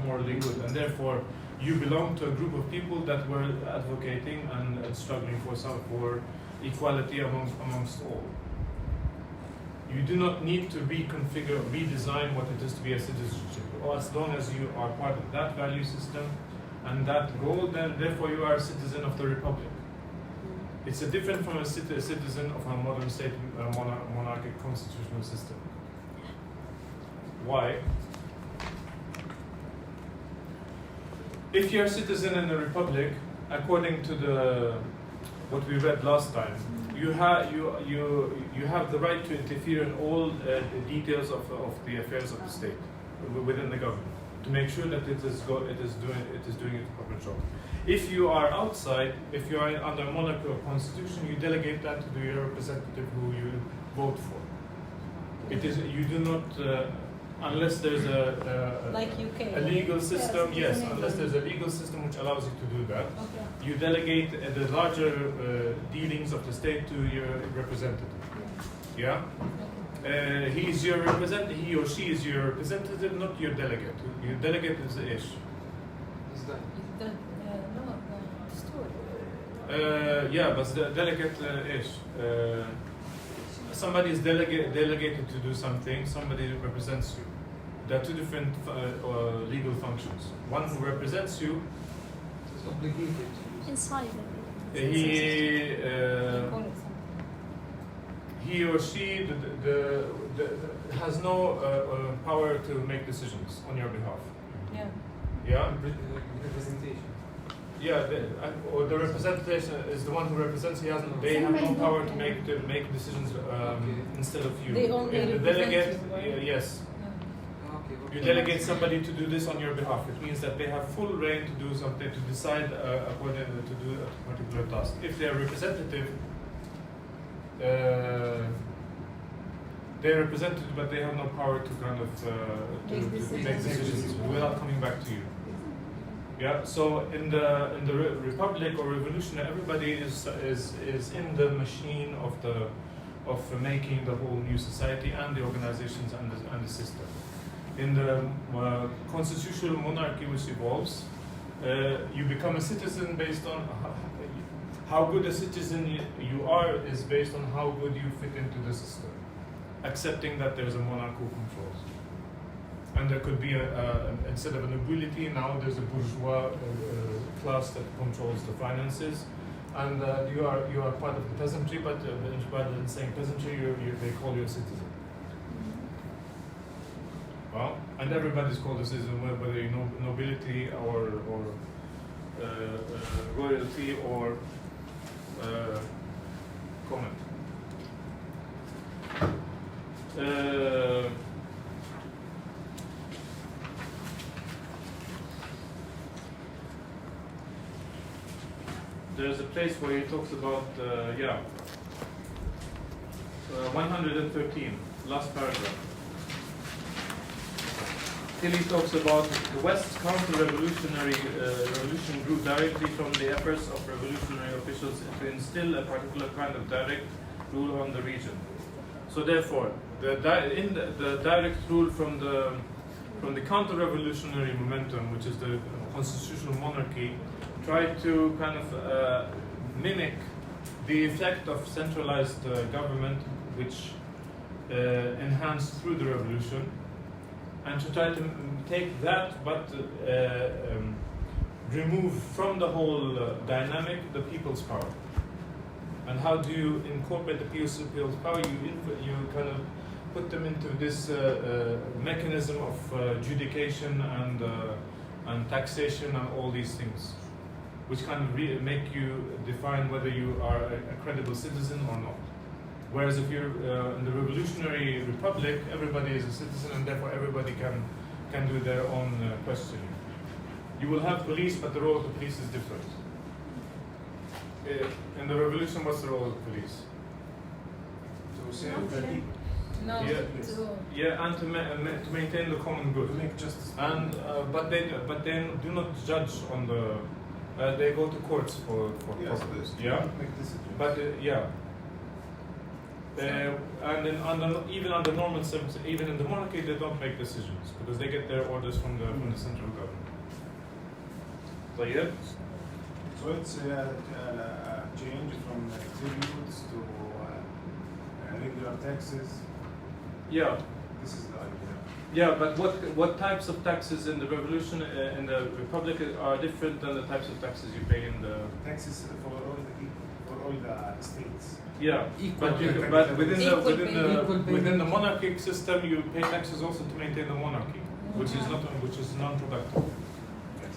morally good, and therefore you belong to a group of people that were advocating and struggling for equality amongst all. You do not need to redesign what it is to be a citizenship. Or as long as you are part of that value system and that goal, then therefore you are a citizen of the republic. It's different from a citizen of a modern state monarchic constitutional system. Why? If you're a citizen in a republic, according to what we read last time, you have the right to interfere in all the details of the affairs of the state within the government to make sure that it is doing its proper job. If you are outside, if you are under a monarchical constitution, you delegate that to your representative who you vote for. You do not. Unless there's a legal system, yes. Unless there's a legal system which allows you to do that, you delegate the larger dealings of the state to your representative. Yeah. He or she is your representative, not your delegate. Your delegate is the ish. Is that? Yeah, but the delegate ish. Somebody is delegated to do something, somebody represents you. There are two different legal functions. One who represents you It's obligated. Inside he or she has no power to make decisions on your behalf. Yeah? Representation. Yeah, or the representation is the one who represents. They have no power to make decisions instead of you. They only the delegate, right? yes. You delegate somebody to do this on your behalf. It means that they have full reign to do something, to decide according to do a particular task. If they are representative, They're represented, but they have no power to kind of to make decisions without coming back to you. Yeah. So in the republic or revolution, everybody is in the machine of making the whole new society and the organizations and the system. In the constitutional monarchy, which evolves, you become a citizen based on how good a citizen you are is based on how good you fit into the system, accepting that there's a monarch who controls. And there could be instead of a nobility, now there's a bourgeois class that controls the finances, and you are part of the peasantry, but rather than saying peasantry, they call you a citizen. Well, and everybody's called a citizen, whether you're nobility or royalty or comment. There's a place where he talks about 113, last paragraph. Till he talks about the West's counter-revolutionary revolution grew directly from the efforts of revolutionary officials to instill a particular kind of direct rule on the region. So therefore, the direct rule from the counter-revolutionary momentum, which is the constitutional monarchy, tried to kind of mimic the effect of centralized government, which enhanced through the revolution, and to try to take that, but remove from the whole dynamic the people's power. And how do you incorporate the people's power? You kind of put them into this mechanism of adjudication and taxation and all these things, which kind of make you define whether you are a credible citizen or not. Whereas if you're in the revolutionary republic, everybody is a citizen, and therefore everybody can do their own questioning. You will have police, but the role of the police is different. In the revolution, what's the role of the police? To save the people. No, and to maintain the common good. To make justice. And but they do not judge on the. They go to courts for problems. Yeah. Make decisions. But and even under normal systems, even in the monarchy, they don't make decisions because they get their orders from the central government. So yeah. So it's a change from tributes to regular taxes. Yeah. This is the idea. Yeah, but what types of taxes in the revolution in the republic are different than the types of taxes you pay in the taxes for all the people, for all the states. Yeah, Equal but within Equal the monarchic system, you pay taxes also to maintain the monarchy, which is non-productive. Yes.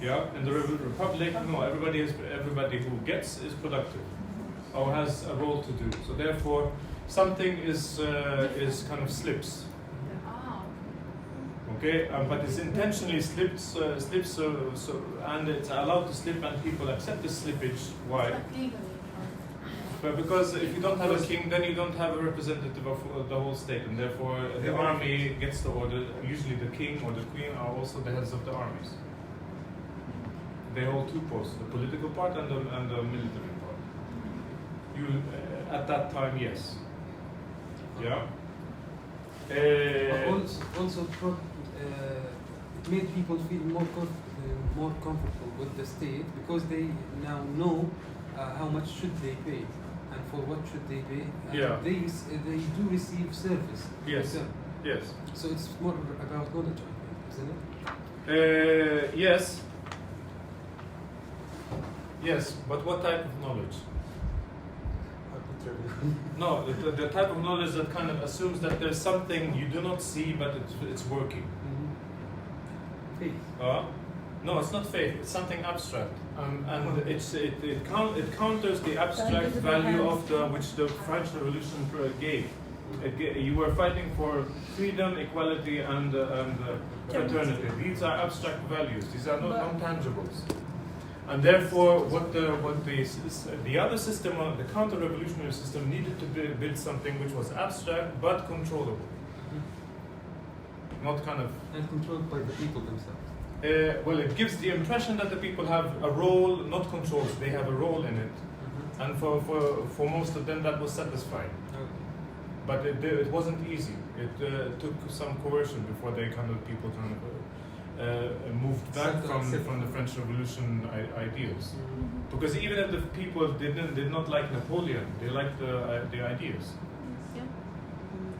Yeah, in the republic, no, everybody who gets is productive or has a role to do. So therefore, something is kind of slips. Okay, but it's intentionally slips, and it's allowed to slip, and people accept the slippage. Why? But because if you don't have a king, then you don't have a representative of the whole state, and therefore the army gets the order. Usually the king or the queen are also the heads of the armies. They hold two posts, the political part and the military part. You at that time, yes. Yeah. Also, it made people feel more comfortable with the state because they now know how much should they pay and for what should they pay. And they do receive service. Yes. Yes. So it's more about knowledge, I think, isn't it? Yes. Yes, but what type of knowledge? No, the type of knowledge that kind of assumes that there's something you do not see, but it's working. Faith. No, it's not faith. It's something abstract, and it counters the abstract value of which the French Revolution gave. You were fighting for freedom, equality, and fraternity. These are abstract values. These are non-tangibles. And therefore, the other system, the counter-revolutionary system, needed to build something which was abstract but controllable. Not kind of... And controlled by the people themselves. Well, it gives the impression that the people have a role, not controls, they have a role in it. And for most of them that was satisfying. But it wasn't easy. It took some coercion before people moved back from the French Revolution ideals. Because even if the people did not like Napoleon, they liked the ideas.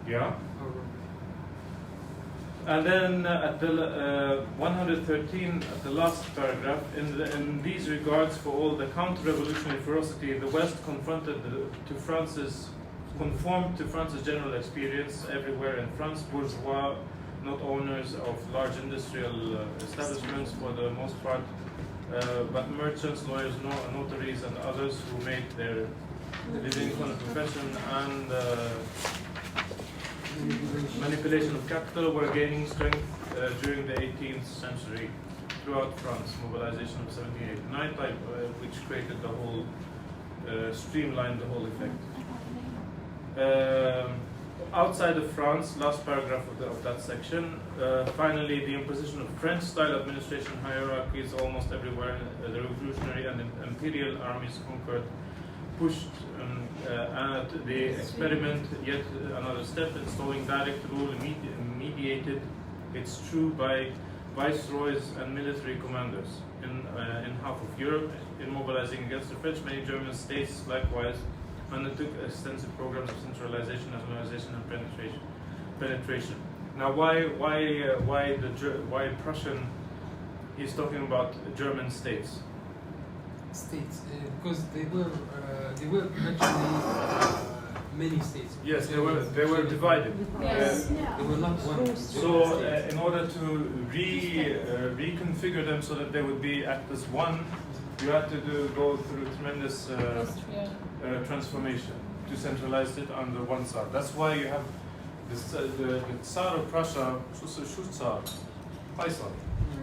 Yeah? And then at the 113, at the last paragraph, in these regards, for all the counter-revolutionary ferocity, the West conformed to France's general experience everywhere in France, bourgeois, not owners of large industrial establishments for the most part, but merchants, lawyers, notaries, and others who made their living from the profession and manipulation of capital were gaining strength during the 18th century throughout France, mobilization of 1789 which created the whole, streamlined the whole effect. Outside of France, last paragraph of that section, finally the imposition of French-style administration hierarchies almost everywhere, the revolutionary and imperial armies conquered, pushed and the experiment, yet another step, installing direct rule mediated, it's true, by viceroys and military commanders in half of Europe. In mobilizing against the French, many German states likewise undertook extensive programs of centralization, nationalization, and penetration. Now, why Prussian? He's talking about German states. States, because they were actually many states. Yes, they were divided. Yes. They were not one. So, in order to reconfigure them so that they would act as one, you had to go through tremendous transformation to centralize it under one Tsar. That's why you have the Tsar of Prussia. شو Tsar? قيصر.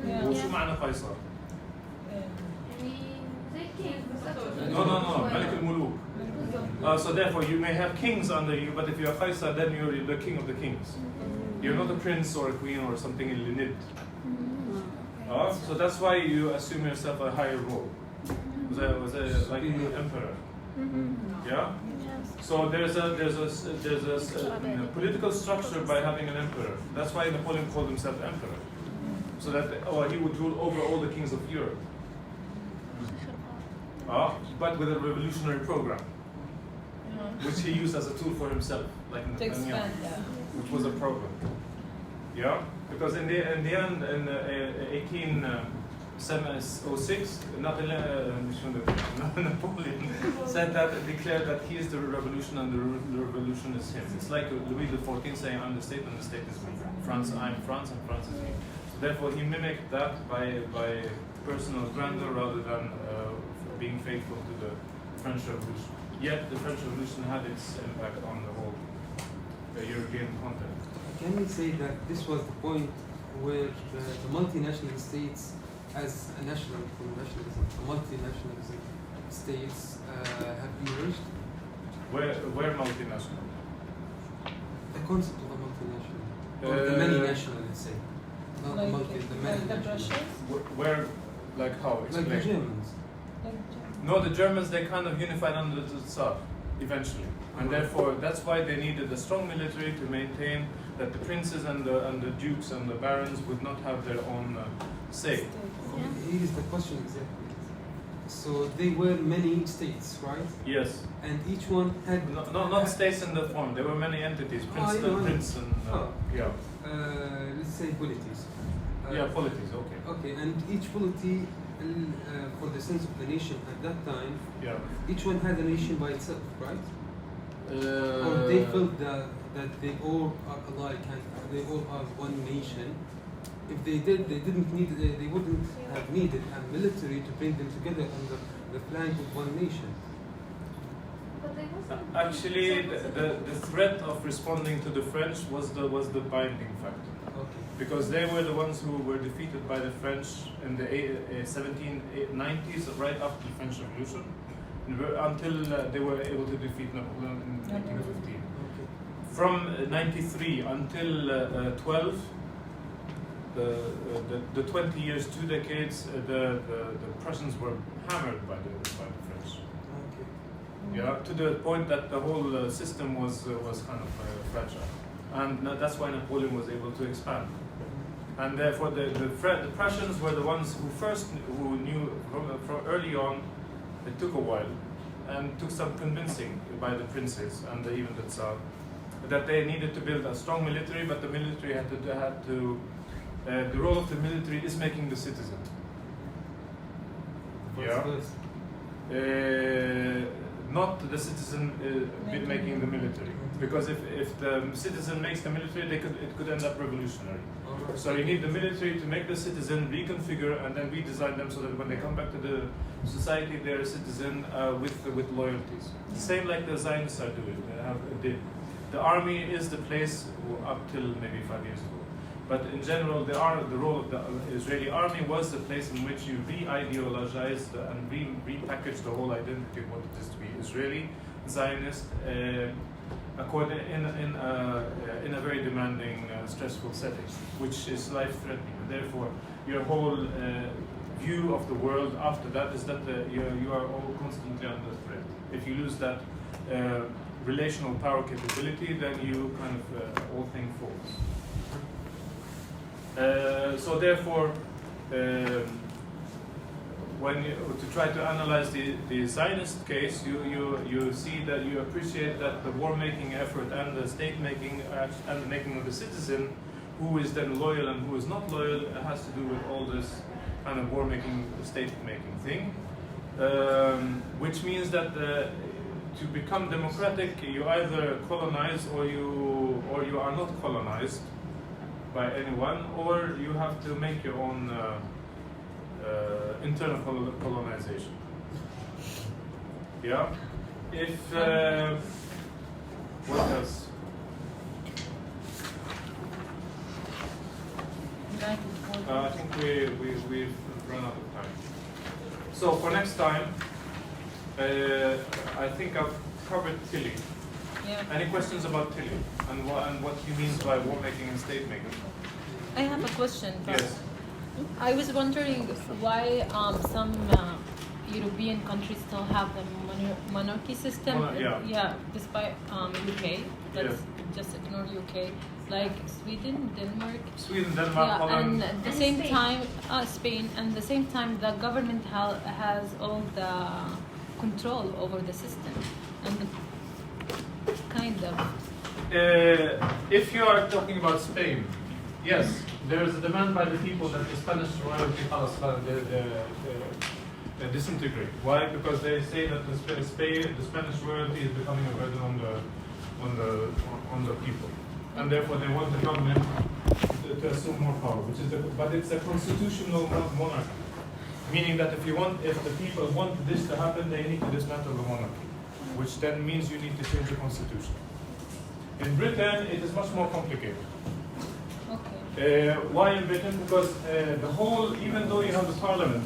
وشو معنى قيصر؟ No, ملك الملوك. So therefore, you may have kings under you, but if you're Qaisar, then you're the king of the kings. You're not a prince or a queen or something in Linid. So that's why you assume yourself a higher role. Was like an emperor. Yeah. So there's a political structure by having an emperor. That's why Napoleon called himself emperor, so that he would rule over all the kings of Europe. But with a revolutionary program, which he used as a tool for himself, like Netanyahu, which was a problem. Yeah, because in the end, in 1806, Napoleon declared that he is the revolution and the revolution is him. It's like Louis XIV saying, "I'm the state and the state is me." France, I'm France, and France is me. So therefore, he mimicked that by personal grandeur rather than being faithful to the French Revolution. Yet the French Revolution had its impact on the whole European continent. Can we say that this was the point where the multinational states, as a national nationalism, multinationalism states have emerged? Where multinational? The concept of a multinational, or the many national, let's say. Not Like the many the national. Russians? Where, like how? Like the Germans. No, the Germans, they kind of unified under the Tsar eventually, and therefore that's why they needed a strong military to maintain that the princes and the dukes and the barons would not have their own say. Here is the question exactly. So they were many states, right? Yes. And each one had not states in the form. There were many entities. Prince and yeah. Let's say polities. Yeah, polities. Okay. Okay, and each polity, for the sense of the nation at that time, each one had a nation by itself, right? Or they felt that they all are alike and they all are one nation. If they did, they wouldn't have needed a military to bring them together under the flag of one nation. Actually, the threat of responding to the French was the binding factor. Okay. because they were the ones who were defeated by the French in the 1790s, right after the French Revolution, until they were able to defeat Napoleon in 1915. From 93 until 12, the 20 years, 2 decades, the Prussians were hammered by the French. Yeah, to the point that the whole system was kind of fragile, and that's why Napoleon was able to expand. And therefore, the Prussians were the ones who knew from early on. It took a while, and took some convincing by the princes and even the Tsar, that they needed to build a strong military, but the military had to the role of the military is making the citizen. Not the citizen making the military, because if the citizen makes the military, it could end up revolutionary. So you need the military to make the citizen, reconfigure, and then redesign them so that when they come back to the society, they're a citizen with loyalties. Same like the Zionists are doing. The army is the place up till maybe 5 years ago. But in general, the role of the Israeli army was the place in which you re-ideologized and repackaged the whole identity of what it is to be Israeli, Zionist, in a very demanding, stressful setting, which is life-threatening. Therefore, your whole view of the world after that is that you are all constantly under threat. If you lose that relational power capability, then you kind of all thing falls. So therefore, when to try to analyze the Zionist case, you see that you appreciate that the war-making effort and the state-making and the making of the citizen, who is then loyal and who is not loyal, has to do with all this kind of war-making, state-making thing, which means that to become democratic, you either colonize or you are not colonized by anyone, or you have to make your own internal colonization. Yeah. If what else? I think we've run out of time. So for next time, I think I've covered Tilly. Yeah. Any questions about Tilly and what he means by war making and state making? I have a question. Yes. I was wondering why some European countries still have the monarchy system. Yeah. Despite UK. Let's just ignore UK. Like Sweden, Denmark. Holland. And at the same time, Spain. And at the same time, the government has all the control over the system. And kind of. If you are talking about Spain, yes, there is a demand by the people that the Spanish royalty disintegrate. Why? Because they say that the Spanish royalty is becoming a burden on the people, and therefore they want the government to assume more power. But it's a constitutional monarchy, meaning that if the people want this to happen, they need to dismantle the monarchy, which then means you need to change the constitution. In Britain, it is much more complicated. Okay. Why in Britain? Because even though you have the parliament,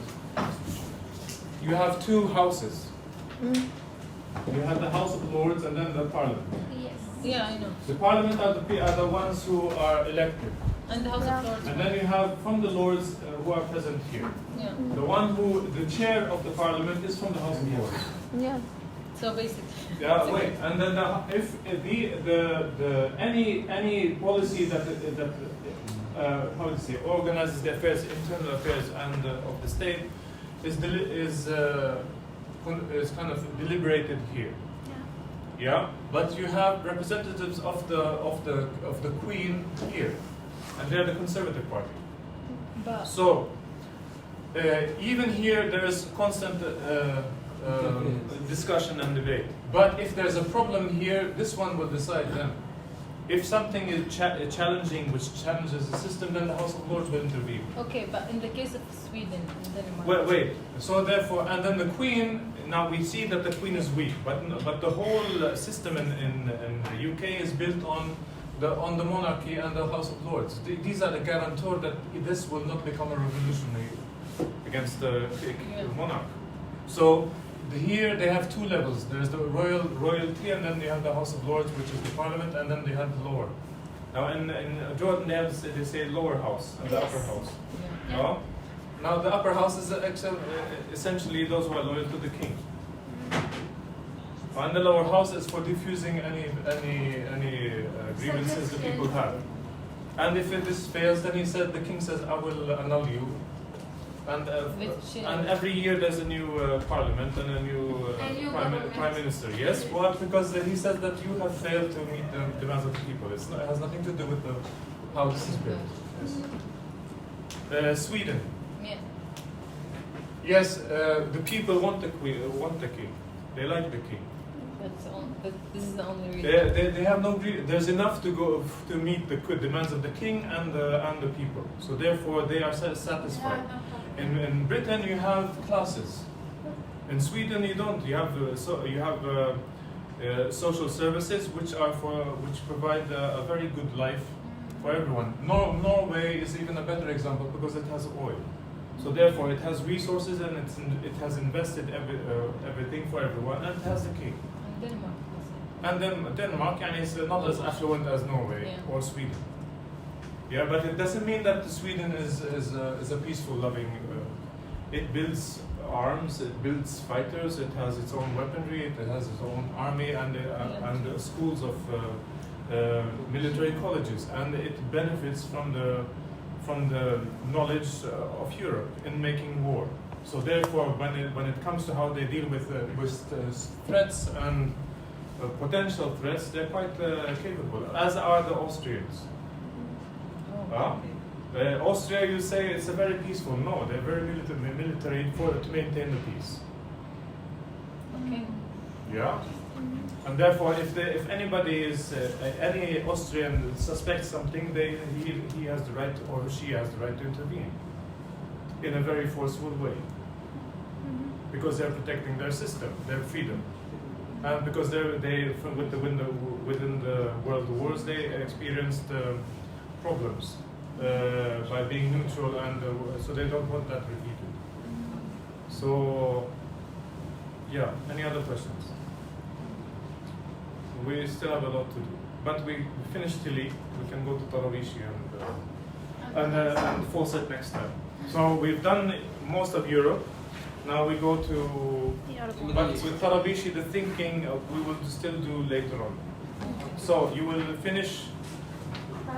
you have two houses. You have the House of Lords and then the parliament. Yes. Yeah, I know. The parliament are the ones who are elected. And the House of Lords. And then you have from the Lords who are present here. Yeah. The chair of the parliament is from the House of Lords. Yeah. So basically. Yeah, wait, and then any policy that organizes the affairs, internal affairs, and of the state is kind of deliberated here. Yeah, but you have representatives of the Queen here, and they're the Conservative Party. But So even here there is constant discussion and debate. But if there's a problem here, this one will decide then. If something is challenging, which challenges the system, then the House of Lords will intervene. okay, but in the case of Sweden and Denmark. Wait. So therefore, and then the Queen. Now we see that the Queen is weak, but the whole system in the UK is built on on the monarchy and the House of Lords. These are the guarantor that this will not become a revolutionary against the monarch. So here they have two levels. There's the royalty, and then they have the House of Lords, which is the parliament, and then they have the lower. Now in Jordan they say lower house and the upper house. Yeah. Now the upper house is essentially those who are loyal to the king. And the lower house is for diffusing any grievances the people have. And if this fails, then the king says, I will annul you. And every year there's a new parliament and a new prime minister. Yes, well, because he says that you have failed to meet the demands of the people. It has nothing to do with how this is built. Yes. Sweden. Yeah. Yes, the people want the king. They like the king. But this is the only reason. They have no. There's enough to meet the demands of the king and the people. So therefore, they are satisfied. In Britain, you have classes. In Sweden, you don't. You have social services which provide a very good life for everyone. Norway is even a better example because it has oil. So therefore, it has resources and it has invested everything for everyone, and it has the king. Denmark. And then Denmark, and it's not as affluent as Norway or Sweden. Yeah, but it doesn't mean that Sweden is a peaceful, loving. It builds arms, it builds fighters, it has its own weaponry, it has its own army, and schools of military colleges, and it benefits from the knowledge of Europe in making war. So therefore, when it comes to how they deal with threats and potential threats, they're quite capable, as are the Austrians. Austria, you say it's a very peaceful. No, they're very military to maintain the peace. Okay. Yeah. And therefore, if anybody is any Austrian suspects something, he has the right, or she has the right to intervene in a very forceful way, because they're protecting their system, their freedom, and because within the world wars they experienced problems by being neutral, and so they don't want that repeated. So, yeah. Any other questions? We still have a lot to do, but we finished Tilly. We can go to Tarawishi and Fawcett next time. So we've done most of Europe. Now we go to, but with Tarawishi, the thinking we will still do later on. So you will finish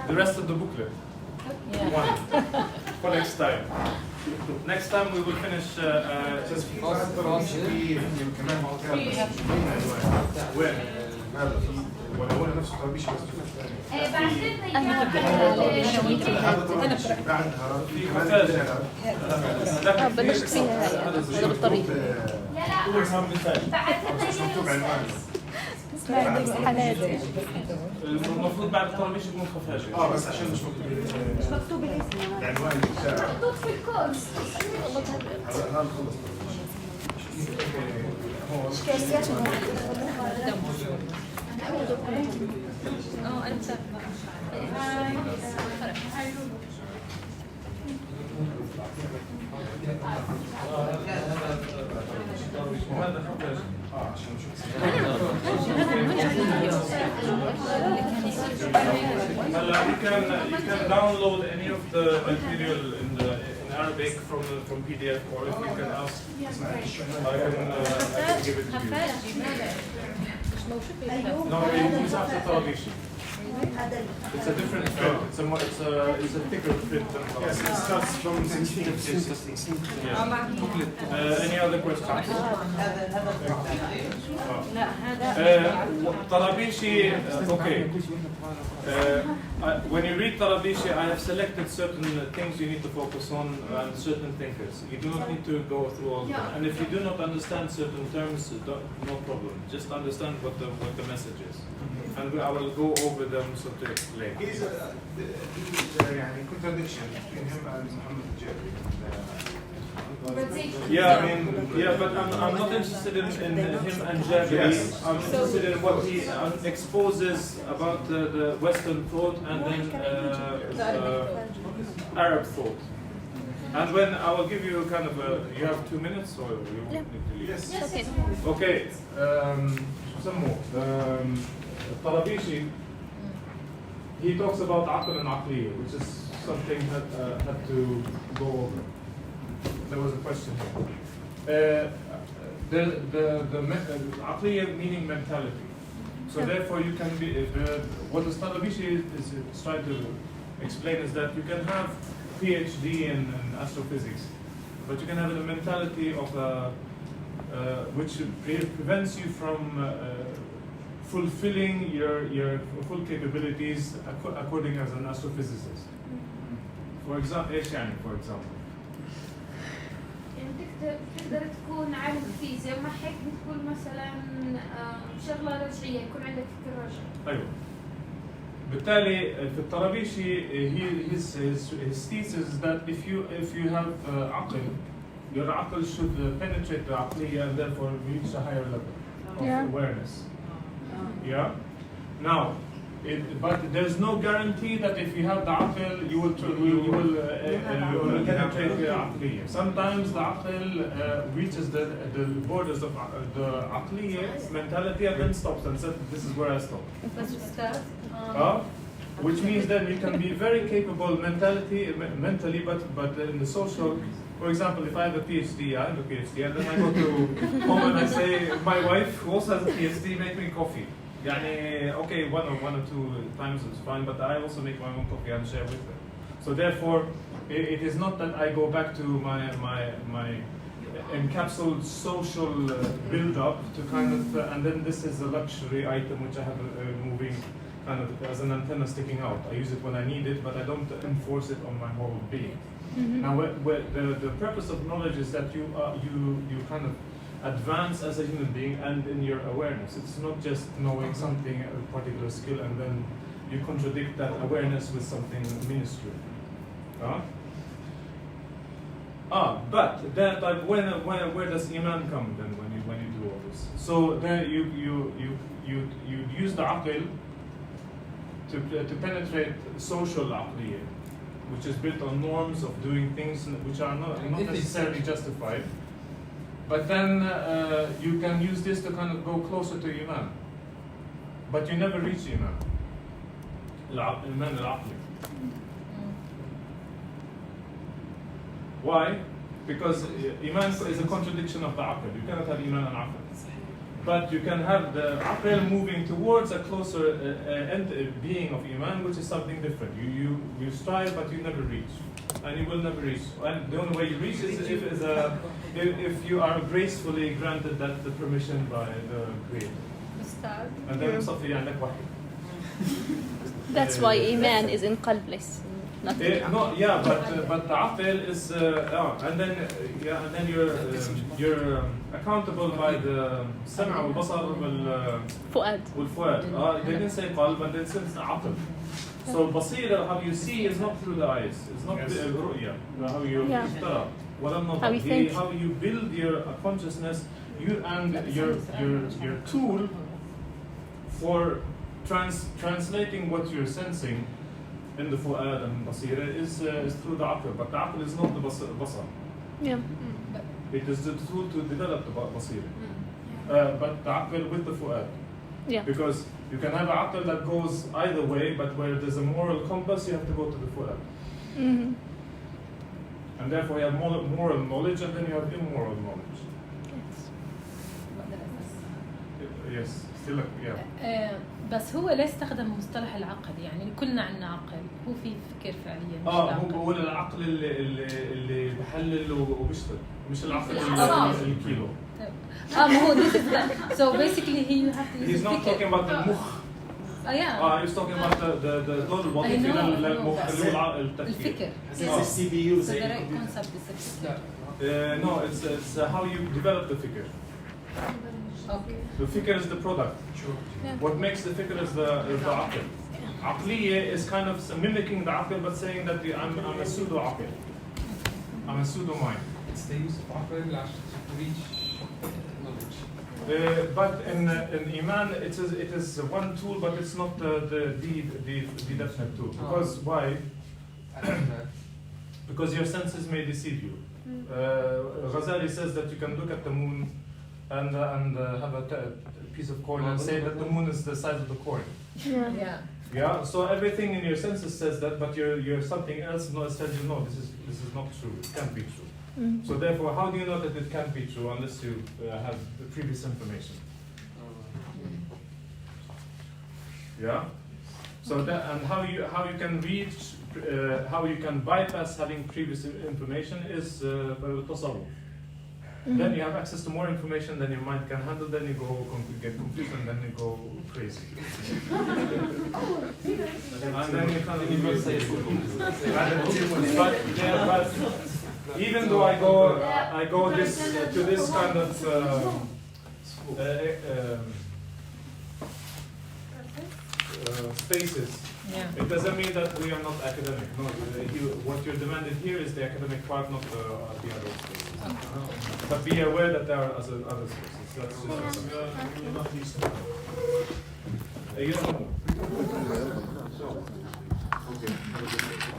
the rest of the booklet. One for next time. Next time we will finish when? ولا هو نفسه طرابيش بس بعدين بعدها في كمان بلشت فيها هذا بالطريق. لا حالات المفروض بعد الطرابيش يكون خفاجة. بس عشان مش مكتوب الاسم العنوان بتاعه محطوط في الكورس. هلا نخلص أنت You can download any of the material in Arabic from PDF, or if you can ask, I can give it to you. No, it's after Tarawishi. It's a different print. It's a thicker print than Tarawishi. Yes, it starts from 16. Any other questions? Tarawishi, okay. When you read Tarawishi, I have selected certain things you need to focus on and certain thinkers. You do not need to go through all of them. And if you do not understand certain terms, no problem. Just understand what the message is. And I will go over them so to explain. يعني contradiction between him and Muhammad al-Jabri. Yeah, I mean, yeah, but I'm not interested in him and Jabiri. I'm interested in what he exposes about the Western thought and then Arab thought. And when I will give you kind of you have 2 minutes or you need to leave? Yes. Okay. Okay, some more. Tarabishi, he talks about aql and aqliya, which is something that had to go over. There was a question here. The aqliya meaning mentality. So therefore you can be, what the Tarabishi is trying to explain is that you can have PhD in astrophysics, but you can have a mentality of which prevents you from fulfilling your full capabilities according as an astrophysicist. For example, ايش يعني for example؟ يعني تقدر تكون عالم فيزياء ومع هيك بتكون مثلا شغله رجعيه يكون عندك فكر رجعي. ايوه. بالتالي في الطرابيشي his thesis is that if you have عقل, your عقل should penetrate the عقلية and therefore reach a higher level of awareness. Yeah. Now, but there's no guarantee that if you have the عقل you will penetrate the عقلية. Sometimes the عقل reaches the borders of the عقلية mentality and then stops and says, "This is where I stop." Which means that you can be very capable mentally, but in the social. For example, if I have a PhD, I have a PhD, and then I go to home and I say, my wife who also has a PhD, make me coffee. Yani, okay, one or two times it's fine, but I also make my own coffee and share with her. So therefore, it is not that I go back to my encapsulated social build-up to kind of, and then this is a luxury item which I have moving kind of as an antenna sticking out. I use it when I need it, but I don't enforce it on my whole being. Now, the purpose of knowledge is that you kind of advance as a human being and in your awareness. It's not just knowing something, a particular skill, and then you contradict that awareness with something minuscule. But then, like, where does iman come then when you do all this? So then you use the aql to penetrate social aqliya, which is built on norms of doing things which are not necessarily justified. But then you can use this to kind of go closer to iman. But you never reach iman. Iman al-aqli. Why? Because iman is a contradiction of the aql. You cannot have iman and aql. But you can have the aql moving towards a closer being of iman, which is something different. You strive, but you never reach. And you will never reach. And the only way you reach is if you are gracefully granted that the permission by the Creator. And then صفي عندك واحد. That's why iman is in qalbless. No, yeah, but the aql is and then you're accountable by the sam'a wal basar wal fuad. They didn't say qalb, but they said aql. So basira, how you see, is not through the eyes. It's not ru'ya. How you how you build your consciousness, and your tool for translating what you're sensing in the fu'ad and basira is through the aql, but the aql is not the basar. Yeah. It is the tool to develop the basira. But the aql with the fu'ad. Yeah. Because you can have an aql that goes either way, but where there's a moral compass, you have to go to the fu'ad. And therefore you have moral knowledge and then you have immoral knowledge. Yes. Still, yeah. بس هو ليه استخدم مصطلح العقل؟ يعني كلنا عندنا عقل، هو في فكر فعليا مش هو بقول العقل اللي بحلل وبيشتغل، مش العقل الكيلو. ما هو this is that. So basically you have to use He's not talking about the مخ. Yeah. He's talking about the دور الوظيفي للمخ اللي هو التفكير. الفكر. It's CPU. So the right concept is the figure. No, it's how you develop the figure. Okay. The figure is the product. Yeah. What makes the figure is the aql. Aqliya is kind of mimicking the aql, but saying that I'm a pseudo aql. I'm a pseudo mind. it's the use of عقل to reach knowledge. But in Iman, it is one tool, but it's not the definite tool. Because why? Because your senses may deceive you. Ghazali says that you can look at the moon and have a piece of coin and say that the moon is the size of the coin. Yeah. Yeah. So everything in your senses says that, but you're something else says you know this is not true. It can't be true. So therefore, how do you know that it can't be true unless you have the previous information? Yeah. So that, and how you can reach, how you can bypass having previous information is tasawwuf. Then you have access to more information than your mind can handle. Then you get confused, and then you go crazy. And then you can't even say but even though I go to this kind of spaces. Yeah. It doesn't mean that we are not academic. No, what you're demanded here is the academic part, not the other spaces. But be aware that there are other spaces. That's just